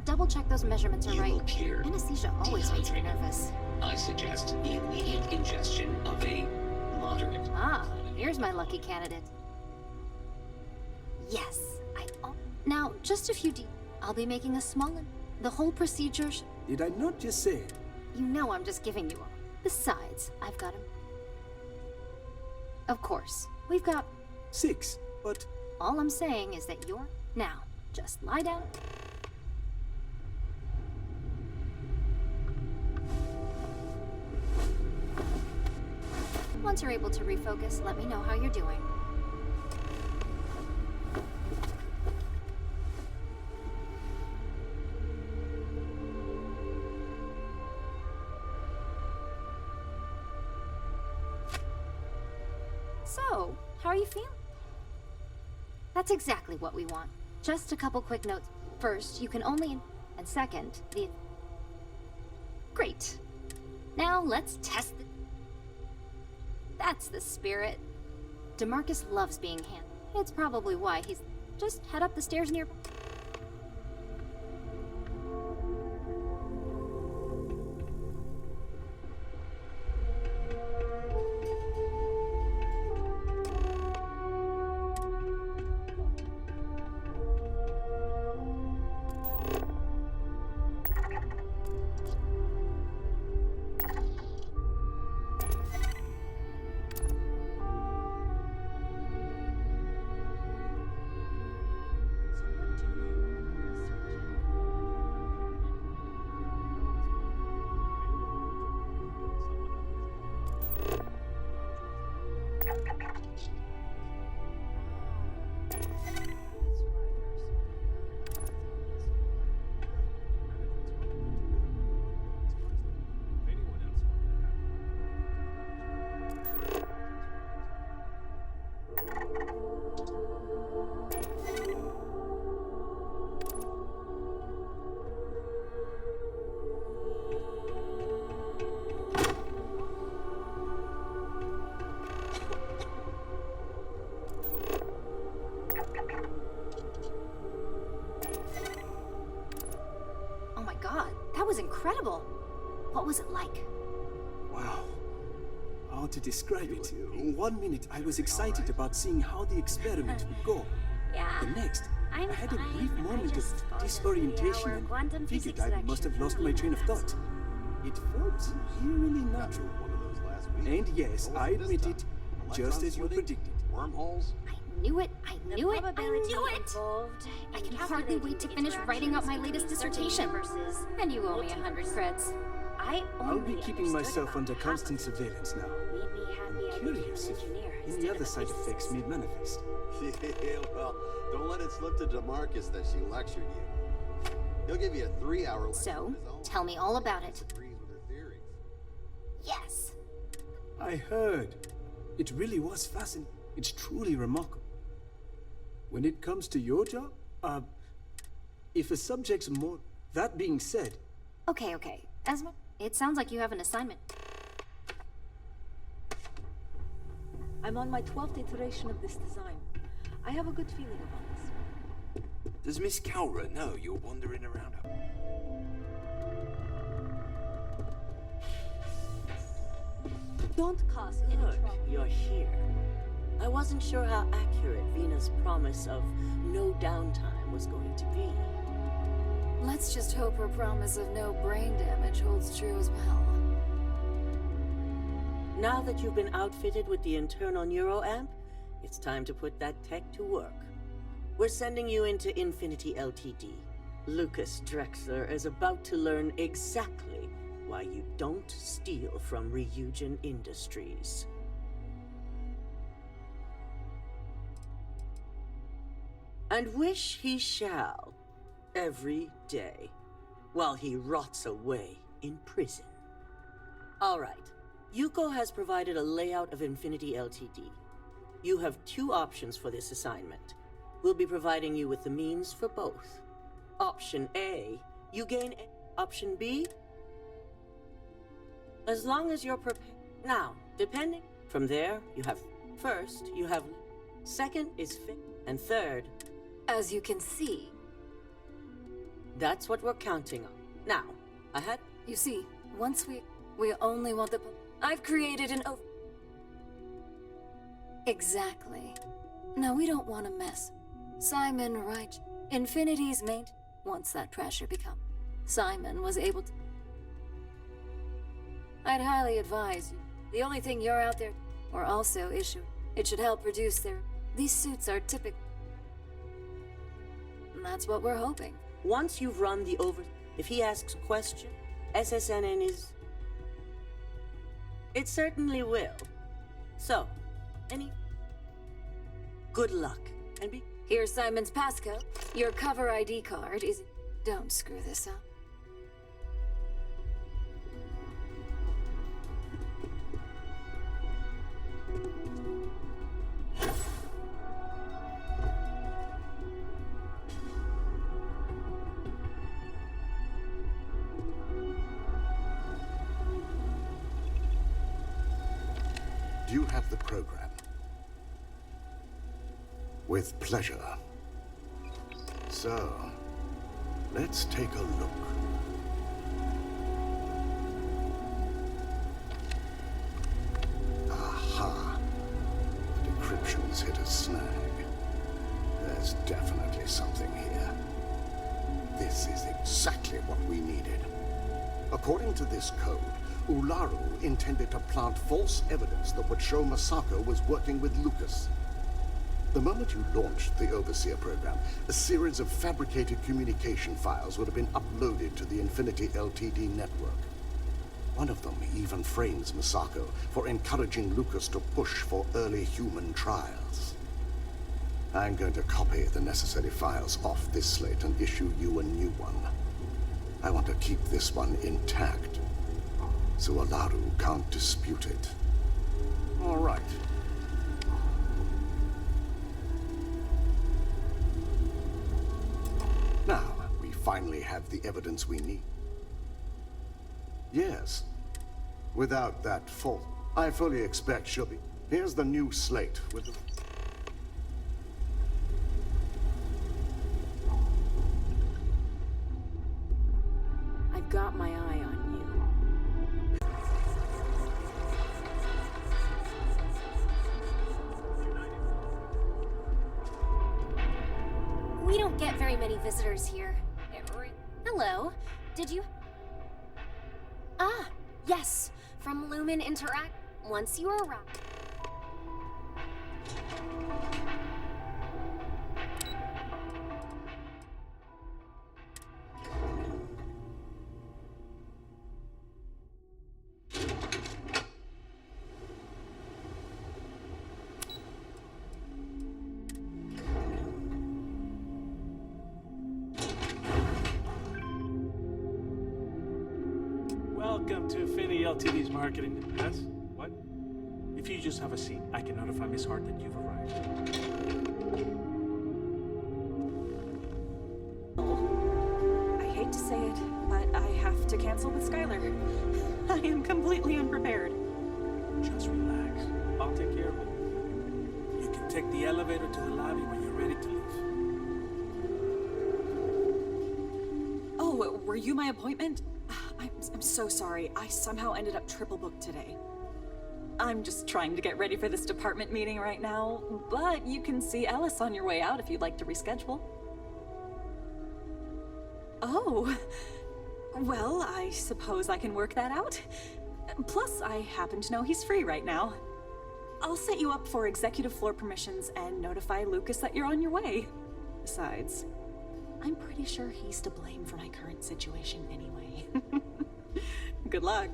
Double check those measurements are You right. appear Anesthesia always makes me nervous. I suggest the immediate ingestion of a moderate. Ah, here's my lucky candidate. Yes, Now, just a few I'll be making a small The whole procedure Did I not just say it? You know I'm just giving you all. Besides, I've got him. Of course, we've got... 6, but... All I'm saying is that you're... Now, just lie down. Once you're able to refocus, let me know how you're doing. So, how are you feeling? That's exactly what we want. Just a couple quick notes. First, you can only... And second, the... Great. Now, let's test the... That's the spirit. DeMarcus loves being handled. It's probably why he's... Just head up the stairs nearby. Was incredible. What was it like? Wow. How to describe it? 1 minute I was excited about seeing how the experiment would go. Yeah. The next, I had a brief moment of our disorientation and quantum figured physics I must have lost my train of thought. It felt eerily natural. And yes, I admit it, just as you predicted. Wormholes? I knew it! I knew it! I can hardly wait to finish writing up my latest dissertation. And you owe me 100 creds. I'll be keeping myself under constant surveillance now. I'm curious if any other side effects may manifest. Yeah, well, don't let it slip to DeMarcus that she lectured you. He'll give you a 3-hour lecture. So, tell me all about it. Yes! I heard. It really was fascinating. It's truly remarkable. When it comes to your job, if a subject's more... That being said... Okay. Esma, it sounds like you have an assignment. I'm on my 12th iteration of this design. I have a good feeling about this. Does Miss Cowra know you're wandering around her? Don't cause any Good, trouble. you're here. I wasn't sure how accurate Vina's promise of no downtime was going to be. Let's just hope her promise of no brain damage holds true as well. Now that you've been outfitted with the internal neuroamp, it's time to put that tech to work. We're sending you into Infinity Ltd. Lucas Drexler is about to learn exactly why you don't steal from Ryujin Industries. And wish he shall, every day, while he rots away in prison. All right. Yuko has provided a layout of Infinity Ltd. You have 2 options for this assignment. We'll be providing you with the means for both. Option A, you gain Option B, as long as you're prepared. Now, depending... From there, you have... First, you have... Second is fit. And third... As you can see... That's what we're counting on. Now, ahead... You see, once we only want the... I've created an Exactly. No, we don't want to mess. Simon Ryujin, Infinity's main... Once that pressure become... Simon was able to... I'd highly advise you. The only thing you're out there... Or also issue... It should help reduce their... These suits are typical... And that's what we're hoping. Once you've run the over... If he asks a question, SSNN is... It certainly will. So, good luck, and be... Here's Simon's passcode. Your cover ID card is... Don't screw this up. Do you have the program? With pleasure. So, let's take a look. Aha. Decryption's hit a snag. There's definitely something here. This is exactly what we needed. According to this code, Ularu intended to plant false evidence that would show Masako was working with Lucas. The moment you launched the Overseer program, a series of fabricated communication files would have been uploaded to the Infinity Ltd network. One of them even frames Masako for encouraging Lucas to push for early human trials. I'm going to copy the necessary files off this slate and issue you a new one. I want to keep this one intact, so Ularu can't dispute it. All right. Now, we finally have the evidence we need. Yes. Without that fault, I fully expect she'll be... Here's the new slate with the... I've got my eye on you. We don't get very many visitors here. Hello. Did you... Ah, yes, from Lumen Interact. Once you arrive. Welcome to Affinity Ltd's marketing. Yes? What? If you just have a seat, I can notify Miss Hart that you've arrived. I hate to say it, but I have to cancel with Skylar. I am completely unprepared. Just relax. I'll take care of it. You can take the elevator to the lobby when you're ready to leave. Oh, were you my appointment? I'm so sorry. I somehow ended up triple booked today. I'm just trying to get ready for this department meeting right now, but you can see Ellis on your way out if you'd like to reschedule. Oh, well, I suppose I can work that out. Plus, I happen to know he's free right now. I'll set you up for executive floor permissions and notify Lucas that you're on your way. Besides, I'm pretty sure he's to blame for my current situation anyway. Good luck.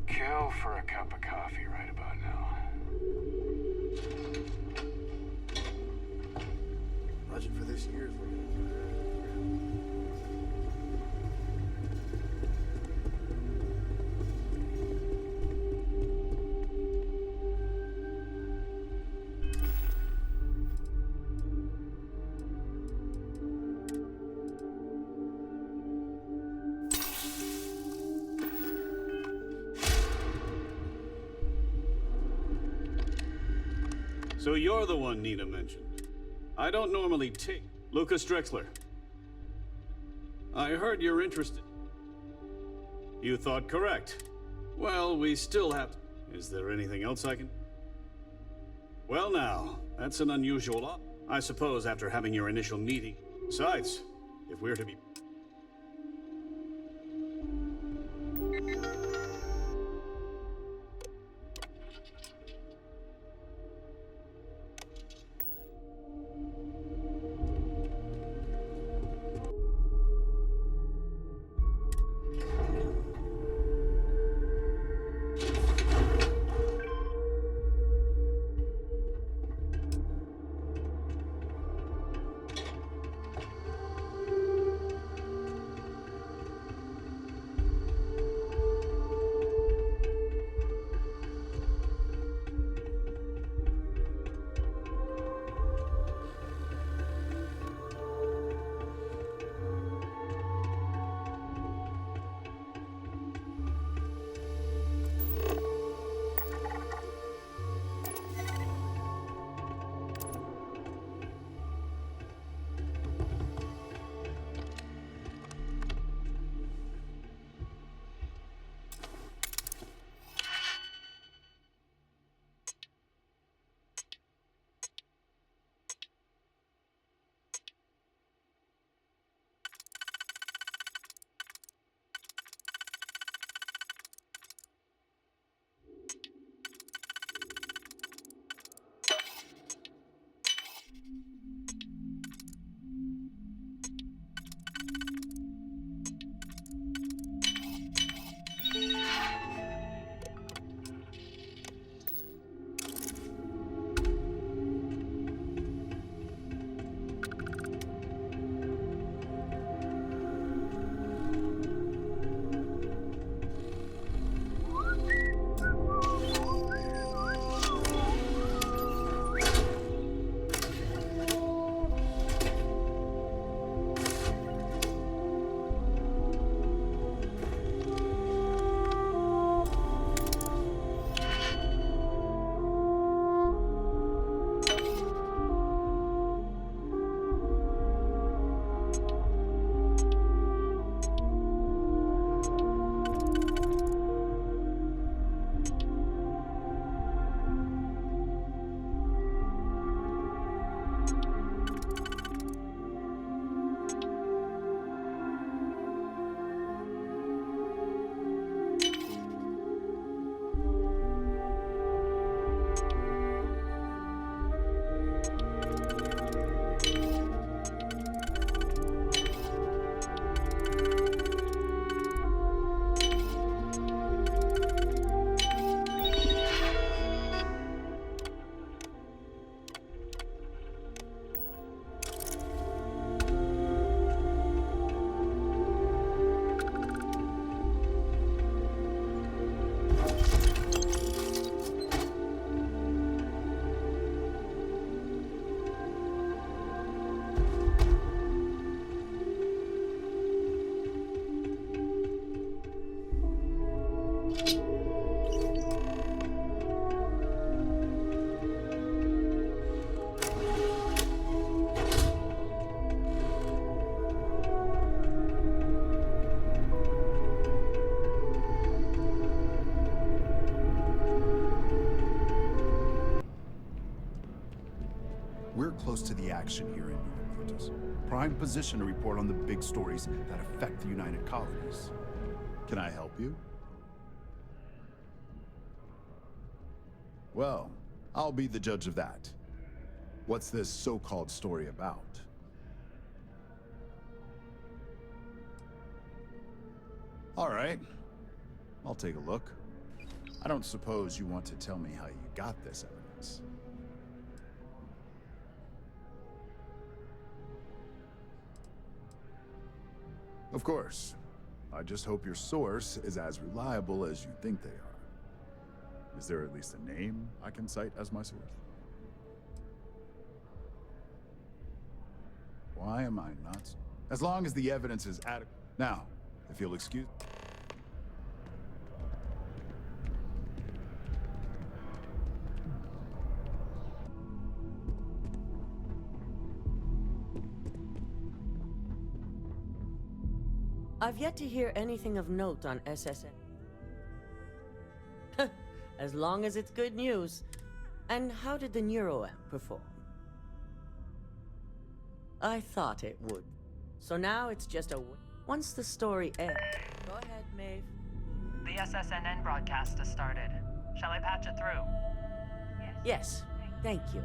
Kill for a cup of coffee right about now. Budget for this year is So you're the one Nina mentioned. I don't normally take... Lucas Drexler. I heard you're interested. You thought correct. Well, we still have... Is there anything else I can... Well now, that's an unusual op. I suppose after having your initial meeting. Besides, if we're to be... to the action here in New Atlantis. Prime position to report on the big stories that affect the United Colonies. Can I help you? Well, I'll be the judge of that. What's this so-called story about? All right, I'll take a look. I don't suppose you want to tell me how you got this evidence. Of course. I just hope your source is as reliable as you think they are. Is there at least a name I can cite as my source? Why am I not? As long as the evidence is adequate. Now, if you'll excuse. I've yet to hear anything of note on SSN. As long as it's good news. And how did the NeuroAmp perform? I thought it would. So now it's just a... Once the story ends... Go ahead, Maeve. The SSNN broadcast has started. Shall I patch it through? Yes, thank you.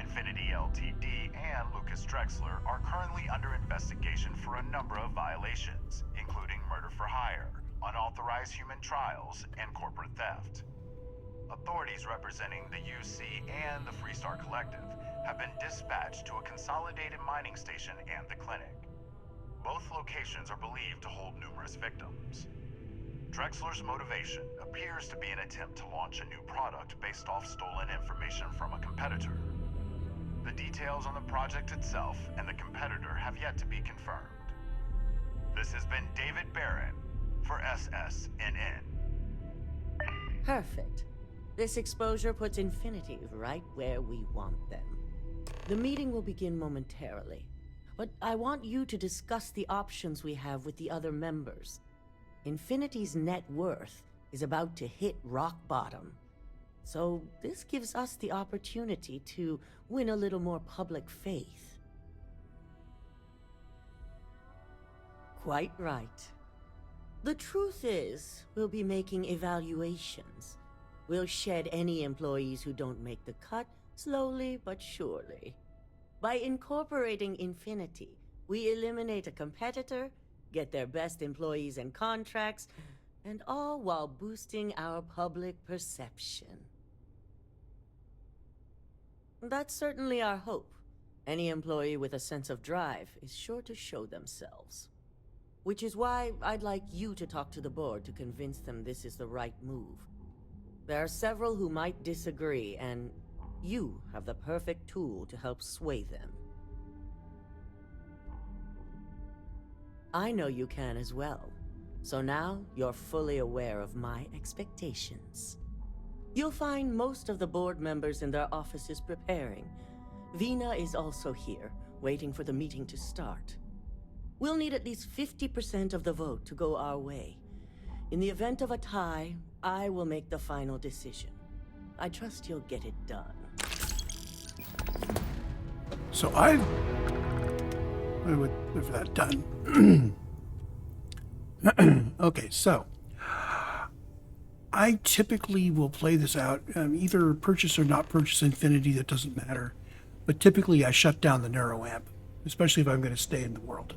Infinity Ltd. and Lucas Drexler are currently under investigation for a number of violations, including murder for hire, unauthorized human trials, and corporate theft. Authorities representing the UC and the Freestar Collective have been dispatched to a consolidated mining station and the clinic. Both locations are believed to hold numerous victims. Drexler's motivation appears to be an attempt to launch a new product based off stolen information from a competitor. The details on the project itself and the competitor have yet to be confirmed. This has been David Barron for SSNN. Perfect. This exposure puts Infinity right where we want them. The meeting will begin momentarily, but I want you to discuss the options we have with the other members. Infinity's net worth is about to hit rock bottom. So this gives us the opportunity to win a little more public faith. Quite right. The truth is, we'll be making evaluations. We'll shed any employees who don't make the cut, slowly but surely. By incorporating Infinity, we eliminate a competitor, get their best employees and contracts, and all while boosting our public perception. That's certainly our hope. Any employee with a sense of drive is sure to show themselves. Which is why I'd like you to talk to the board to convince them this is the right move. There are several who might disagree, and you have the perfect tool to help sway them. I know you can as well, so now you're fully aware of my expectations. You'll find most of the board members in their offices preparing. Vina is also here, waiting for the meeting to start. We'll need at least 50% of the vote to go our way. In the event of a tie, I will make the final decision. I trust you'll get it done. So I would have that done. Okay, so I typically will play this out, either purchase or not purchase Infinity, that doesn't matter. But typically I shut down the NeuroAmp, especially if I'm going to stay in the world.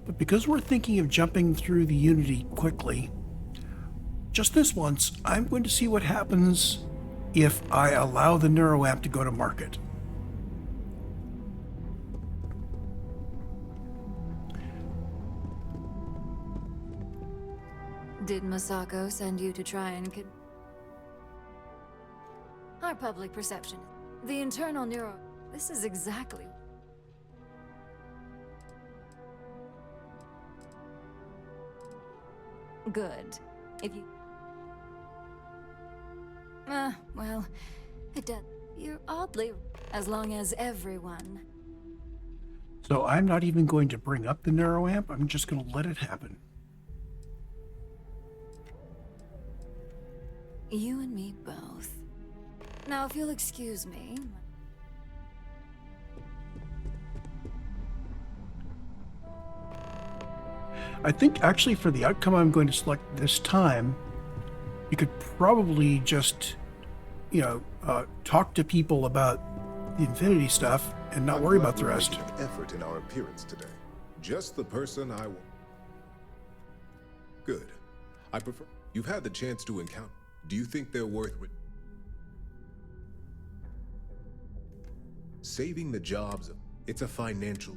But because we're thinking of jumping through the Unity quickly, just this once, I'm going to see what happens if I allow the NeuroAmp to go to market. Did Masako send you to try and our public perception. The internal neuro... This is exactly... Good. If you... well, it does. You're oddly... As long as everyone... So I'm not even going to bring up the NeuroAmp, I'm just going to let it happen. You and me both. Now, if you'll excuse me... I think actually for the outcome I'm going to select this time, you could probably just, talk to people about the Infinity stuff and not worry about the rest. Making effort in our appearance today. Just the person I want. Good. I prefer. You've had the chance to encounter. Do you think they're worth saving the jobs? It's a financial.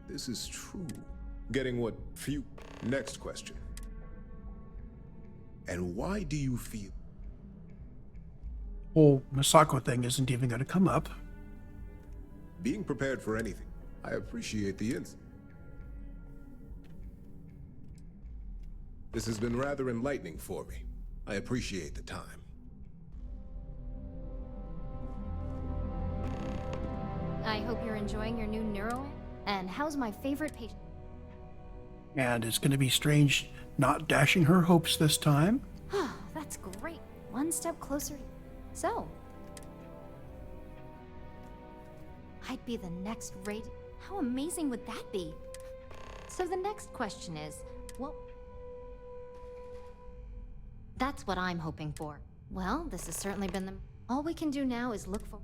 This is true. Getting what few. Next question. And why do you feel? Whole Masako thing isn't even going to come up. Being prepared for anything. I appreciate the insight. This has been rather enlightening for me. I appreciate the time. I hope you're enjoying your new neuro. And how's my favorite patient? And it's going to be strange not dashing her hopes this time. That's great. One step closer. So, I'd be the next rated. How amazing would that be? So the next question is, well, that's what I'm hoping for. Well, this has certainly been the... All we can do now is look for...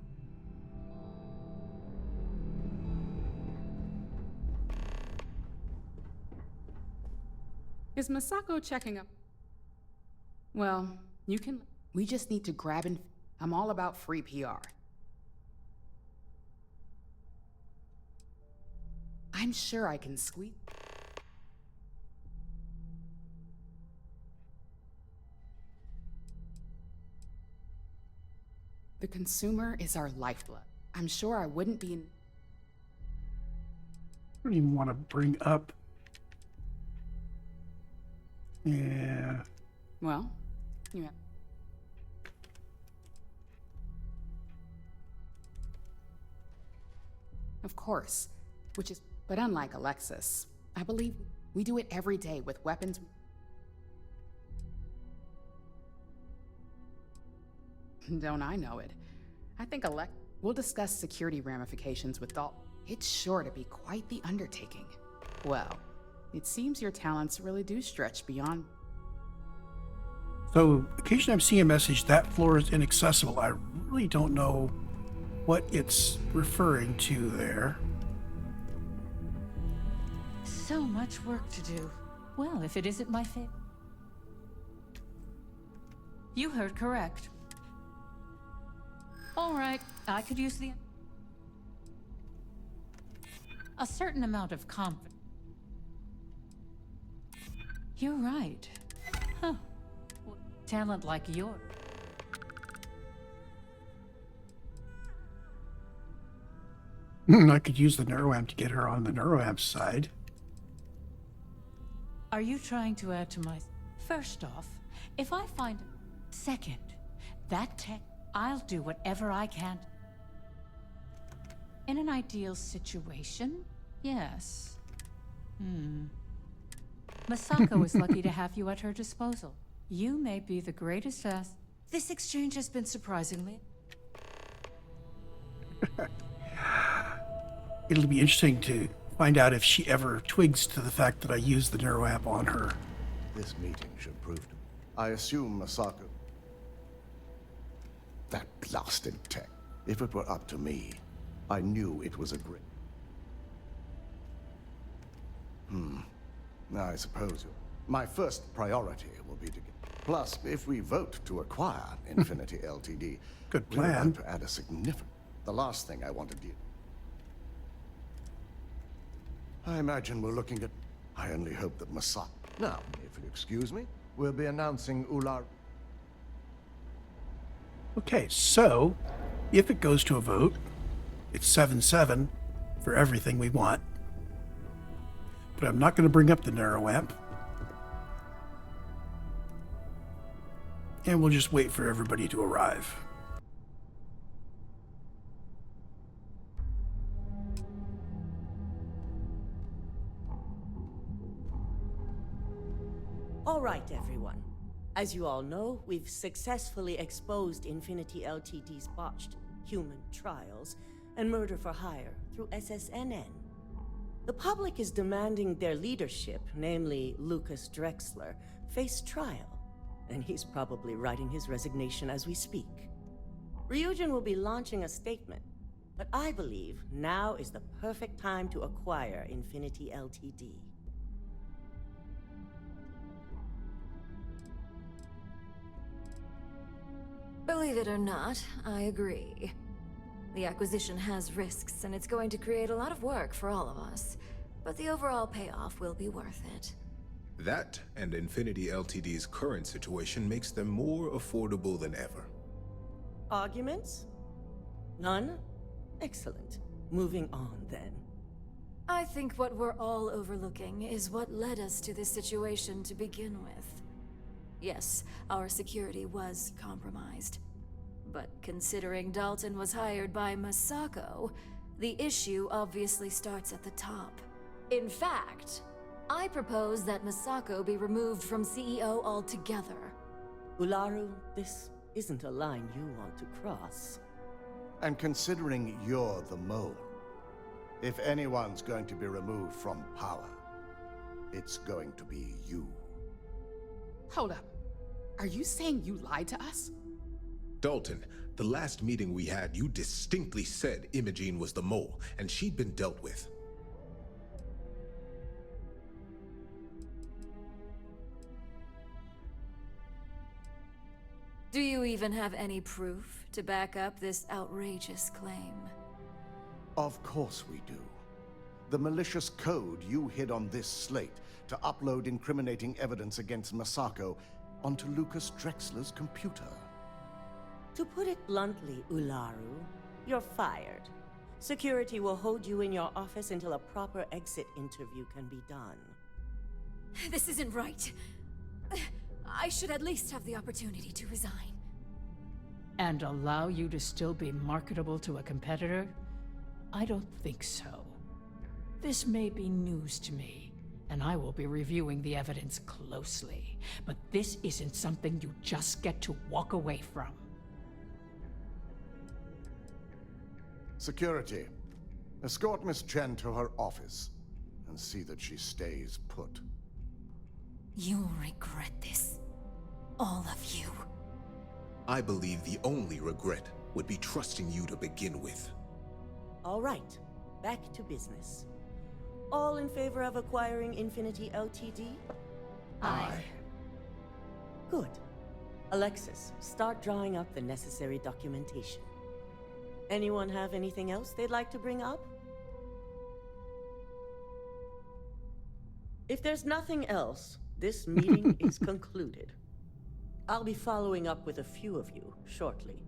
Is Masako checking up? Well, you can... We just need to grab and... I'm all about free PR. I'm sure I can squeeze... The consumer is our lifeblood. I'm sure I wouldn't be in... I don't even want to bring up... Yeah. Well, yeah. Of course, which is... But unlike Alexis, I believe we do it every day with weapons... Don't I know it? I think we'll discuss security ramifications with Dalton. It's sure to be quite the undertaking. Well, it seems your talents really do stretch beyond... So, occasionally I'm seeing a message, that floor is inaccessible. I really don't know what it's referring to there. So much work to do. Well, if it isn't my favorite. You heard correct. All right, I could use a certain amount of confidence. You're right. Huh. Talent like yours. I could use the neuroamp to get her on the neuroamp side. Are you trying to add to my... First off, if I find... Second, that tech... I'll do whatever I can. In an ideal situation, yes. Masako is lucky to have you at her disposal. You may be the greatest ass. This exchange has been surprisingly... It'll be interesting to find out if she ever twigs to the fact that I used the neuroamp on her. This meeting should prove to... I assume Masako... That blasted tech. If it were up to me, I knew it was a great... I suppose my first priority will be to get... Plus, if we vote to acquire Infinity Ltd... Good we'll plan. have to add a significant... The last thing I want to do... I imagine we're looking at... I only hope that Masako... Now, if you excuse me, we'll be announcing Ular... Okay, so if it goes to a vote, it's 7-7 for everything we want. But I'm not going to bring up the neuroamp. And we'll just wait for everybody to arrive. All right, everyone. As you all know, we've successfully exposed Infinity Ltd's botched human trials and murder for hire through SSNN. The public is demanding their leadership, namely Lucas Drexler, face trial, and he's probably writing his resignation as we speak. Ryujin will be launching a statement, but I believe now is the perfect time to acquire Infinity Ltd. Believe it or not, I agree. The acquisition has risks, and it's going to create a lot of work for all of us. But the overall payoff will be worth it. That and Infinity Ltd's current situation makes them more affordable than ever. Arguments? None? Excellent. Moving on, then. I think what we're all overlooking is what led us to this situation to begin with. Yes, our security was compromised. But considering Dalton was hired by Masako, the issue obviously starts at the top. In fact, I propose that Masako be removed from CEO altogether. Ularu, this isn't a line you want to cross. And considering you're the mole, if anyone's going to be removed from power, it's going to be you. Hold up. Are you saying you lied to us? Dalton, the last meeting we had, you distinctly said Imogene was the mole, and she'd been dealt with. Do you even have any proof to back up this outrageous claim? Of course we do. The malicious code you hid on this slate to upload incriminating evidence against Masako onto Lucas Drexler's computer. To put it bluntly, Ularu, you're fired. Security will hold you in your office until a proper exit interview can be done. This isn't right. I should at least have the opportunity to resign. And allow you to still be marketable to a competitor? I don't think so. This may be news to me, and I will be reviewing the evidence closely. But this isn't something you just get to walk away from. Security, escort Miss Chen to her office and see that she stays put. You'll regret this. All of you. I believe the only regret would be trusting you to begin with. All right, back to business. All in favor of acquiring Infinity Ltd? Aye. Good. Alexis, start drawing up the necessary documentation. Anyone have anything else they'd like to bring up? If there's nothing else, this meeting is concluded. I'll be following up with a few of you shortly.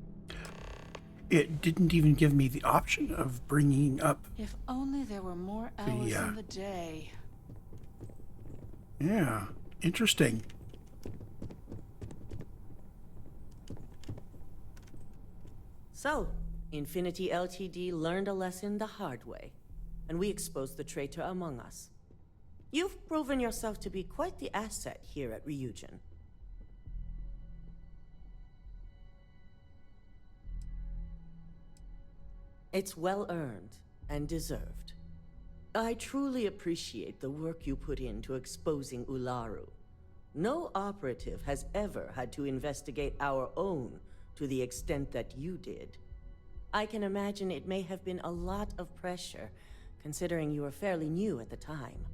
It didn't even give me the option of bringing up. If only there were more hours in the day. Yeah, interesting. So, Infinity Ltd learned a lesson the hard way, and we exposed the traitor among us. You've proven yourself to be quite the asset here at Ryujin. It's well earned and deserved. I truly appreciate the work you put into exposing Ularu. No operative has ever had to investigate our own to the extent that you did. I can imagine it may have been a lot of pressure, considering you were fairly new at the time.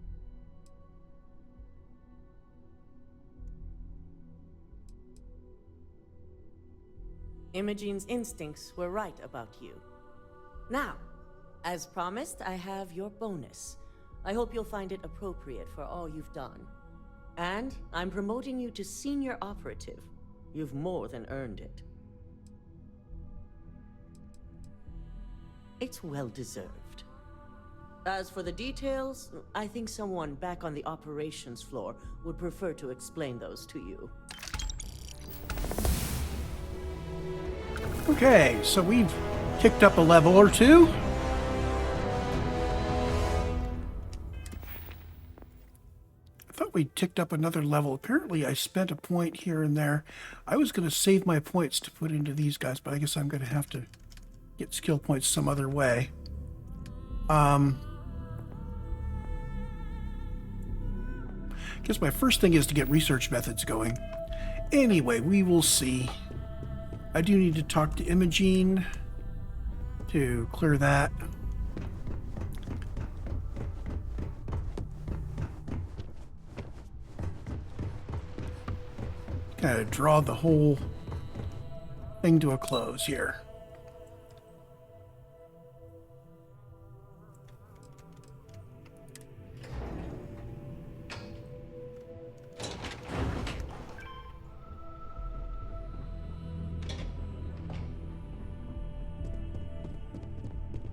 Imogene's instincts were right about you. Now, as promised, I have your bonus. I hope you'll find it appropriate for all you've done. And I'm promoting you to senior operative. You've more than earned it. It's well deserved. As for the details, I think someone back on the operations floor would prefer to explain those to you. Okay, so we've kicked up a level or two. I thought we ticked up another level. Apparently I spent a point here and there. I was going to save my points to put into these guys, but I guess I'm going to have to get skill points some other way. I guess my first thing is to get research methods going. Anyway, we will see. I do need to talk to Imogene to clear that. Kind of draw the whole thing to a close here.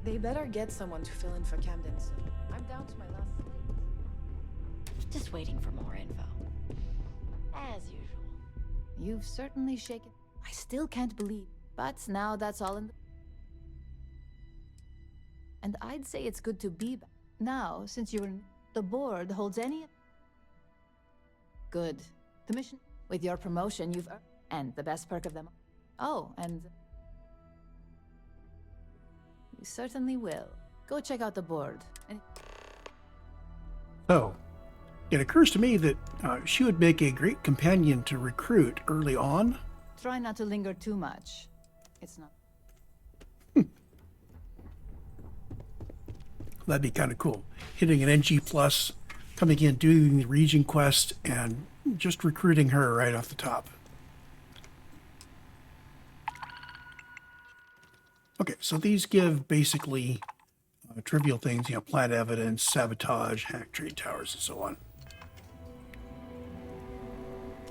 They better get someone to fill in for Camden soon. I'm down to my last sleep. Just waiting for more info. As usual. You've certainly shaken. I still can't believe. But now that's all in the... And I'd say it's good to be back. Now, since you're in... The board holds any... Good. The mission... With your promotion, you've earned... And the best perk of them... Oh, and... You certainly will. Go check out the board. And... So, it occurs to me that she would make a great companion to recruit early on. Try not to linger too much. It's not... That'd be kind of cool. Hitting an NG+, coming in, doing the region quest, and just recruiting her right off the top. Okay, so these give basically trivial things, plant evidence, sabotage, hack trade towers, and so on.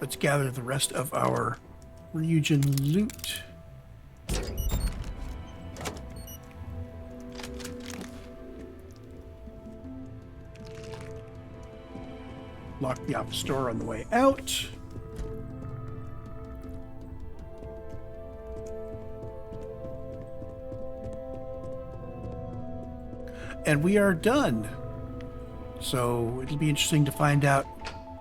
Let's gather the rest of our Ryujin loot. Lock the office door on the way out. And we are done. So it'll be interesting to find out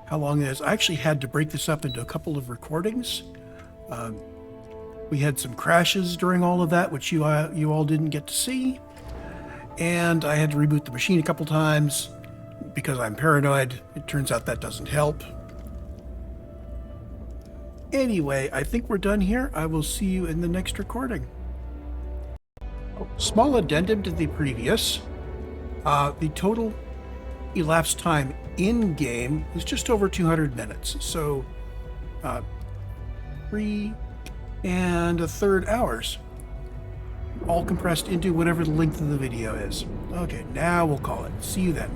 how long it is. I actually had to break this up into a couple of recordings. We had some crashes during all of that, which you all didn't get to see. And I had to reboot the machine a couple times because I'm paranoid. It turns out that doesn't help. Anyway, I think we're done here. I will see you in the next recording. Small addendum to the previous. The total elapsed time in-game is just over 200 minutes. So 3 1/3 hours. All compressed into whatever the length of the video is. Okay, now we'll call it. See you then.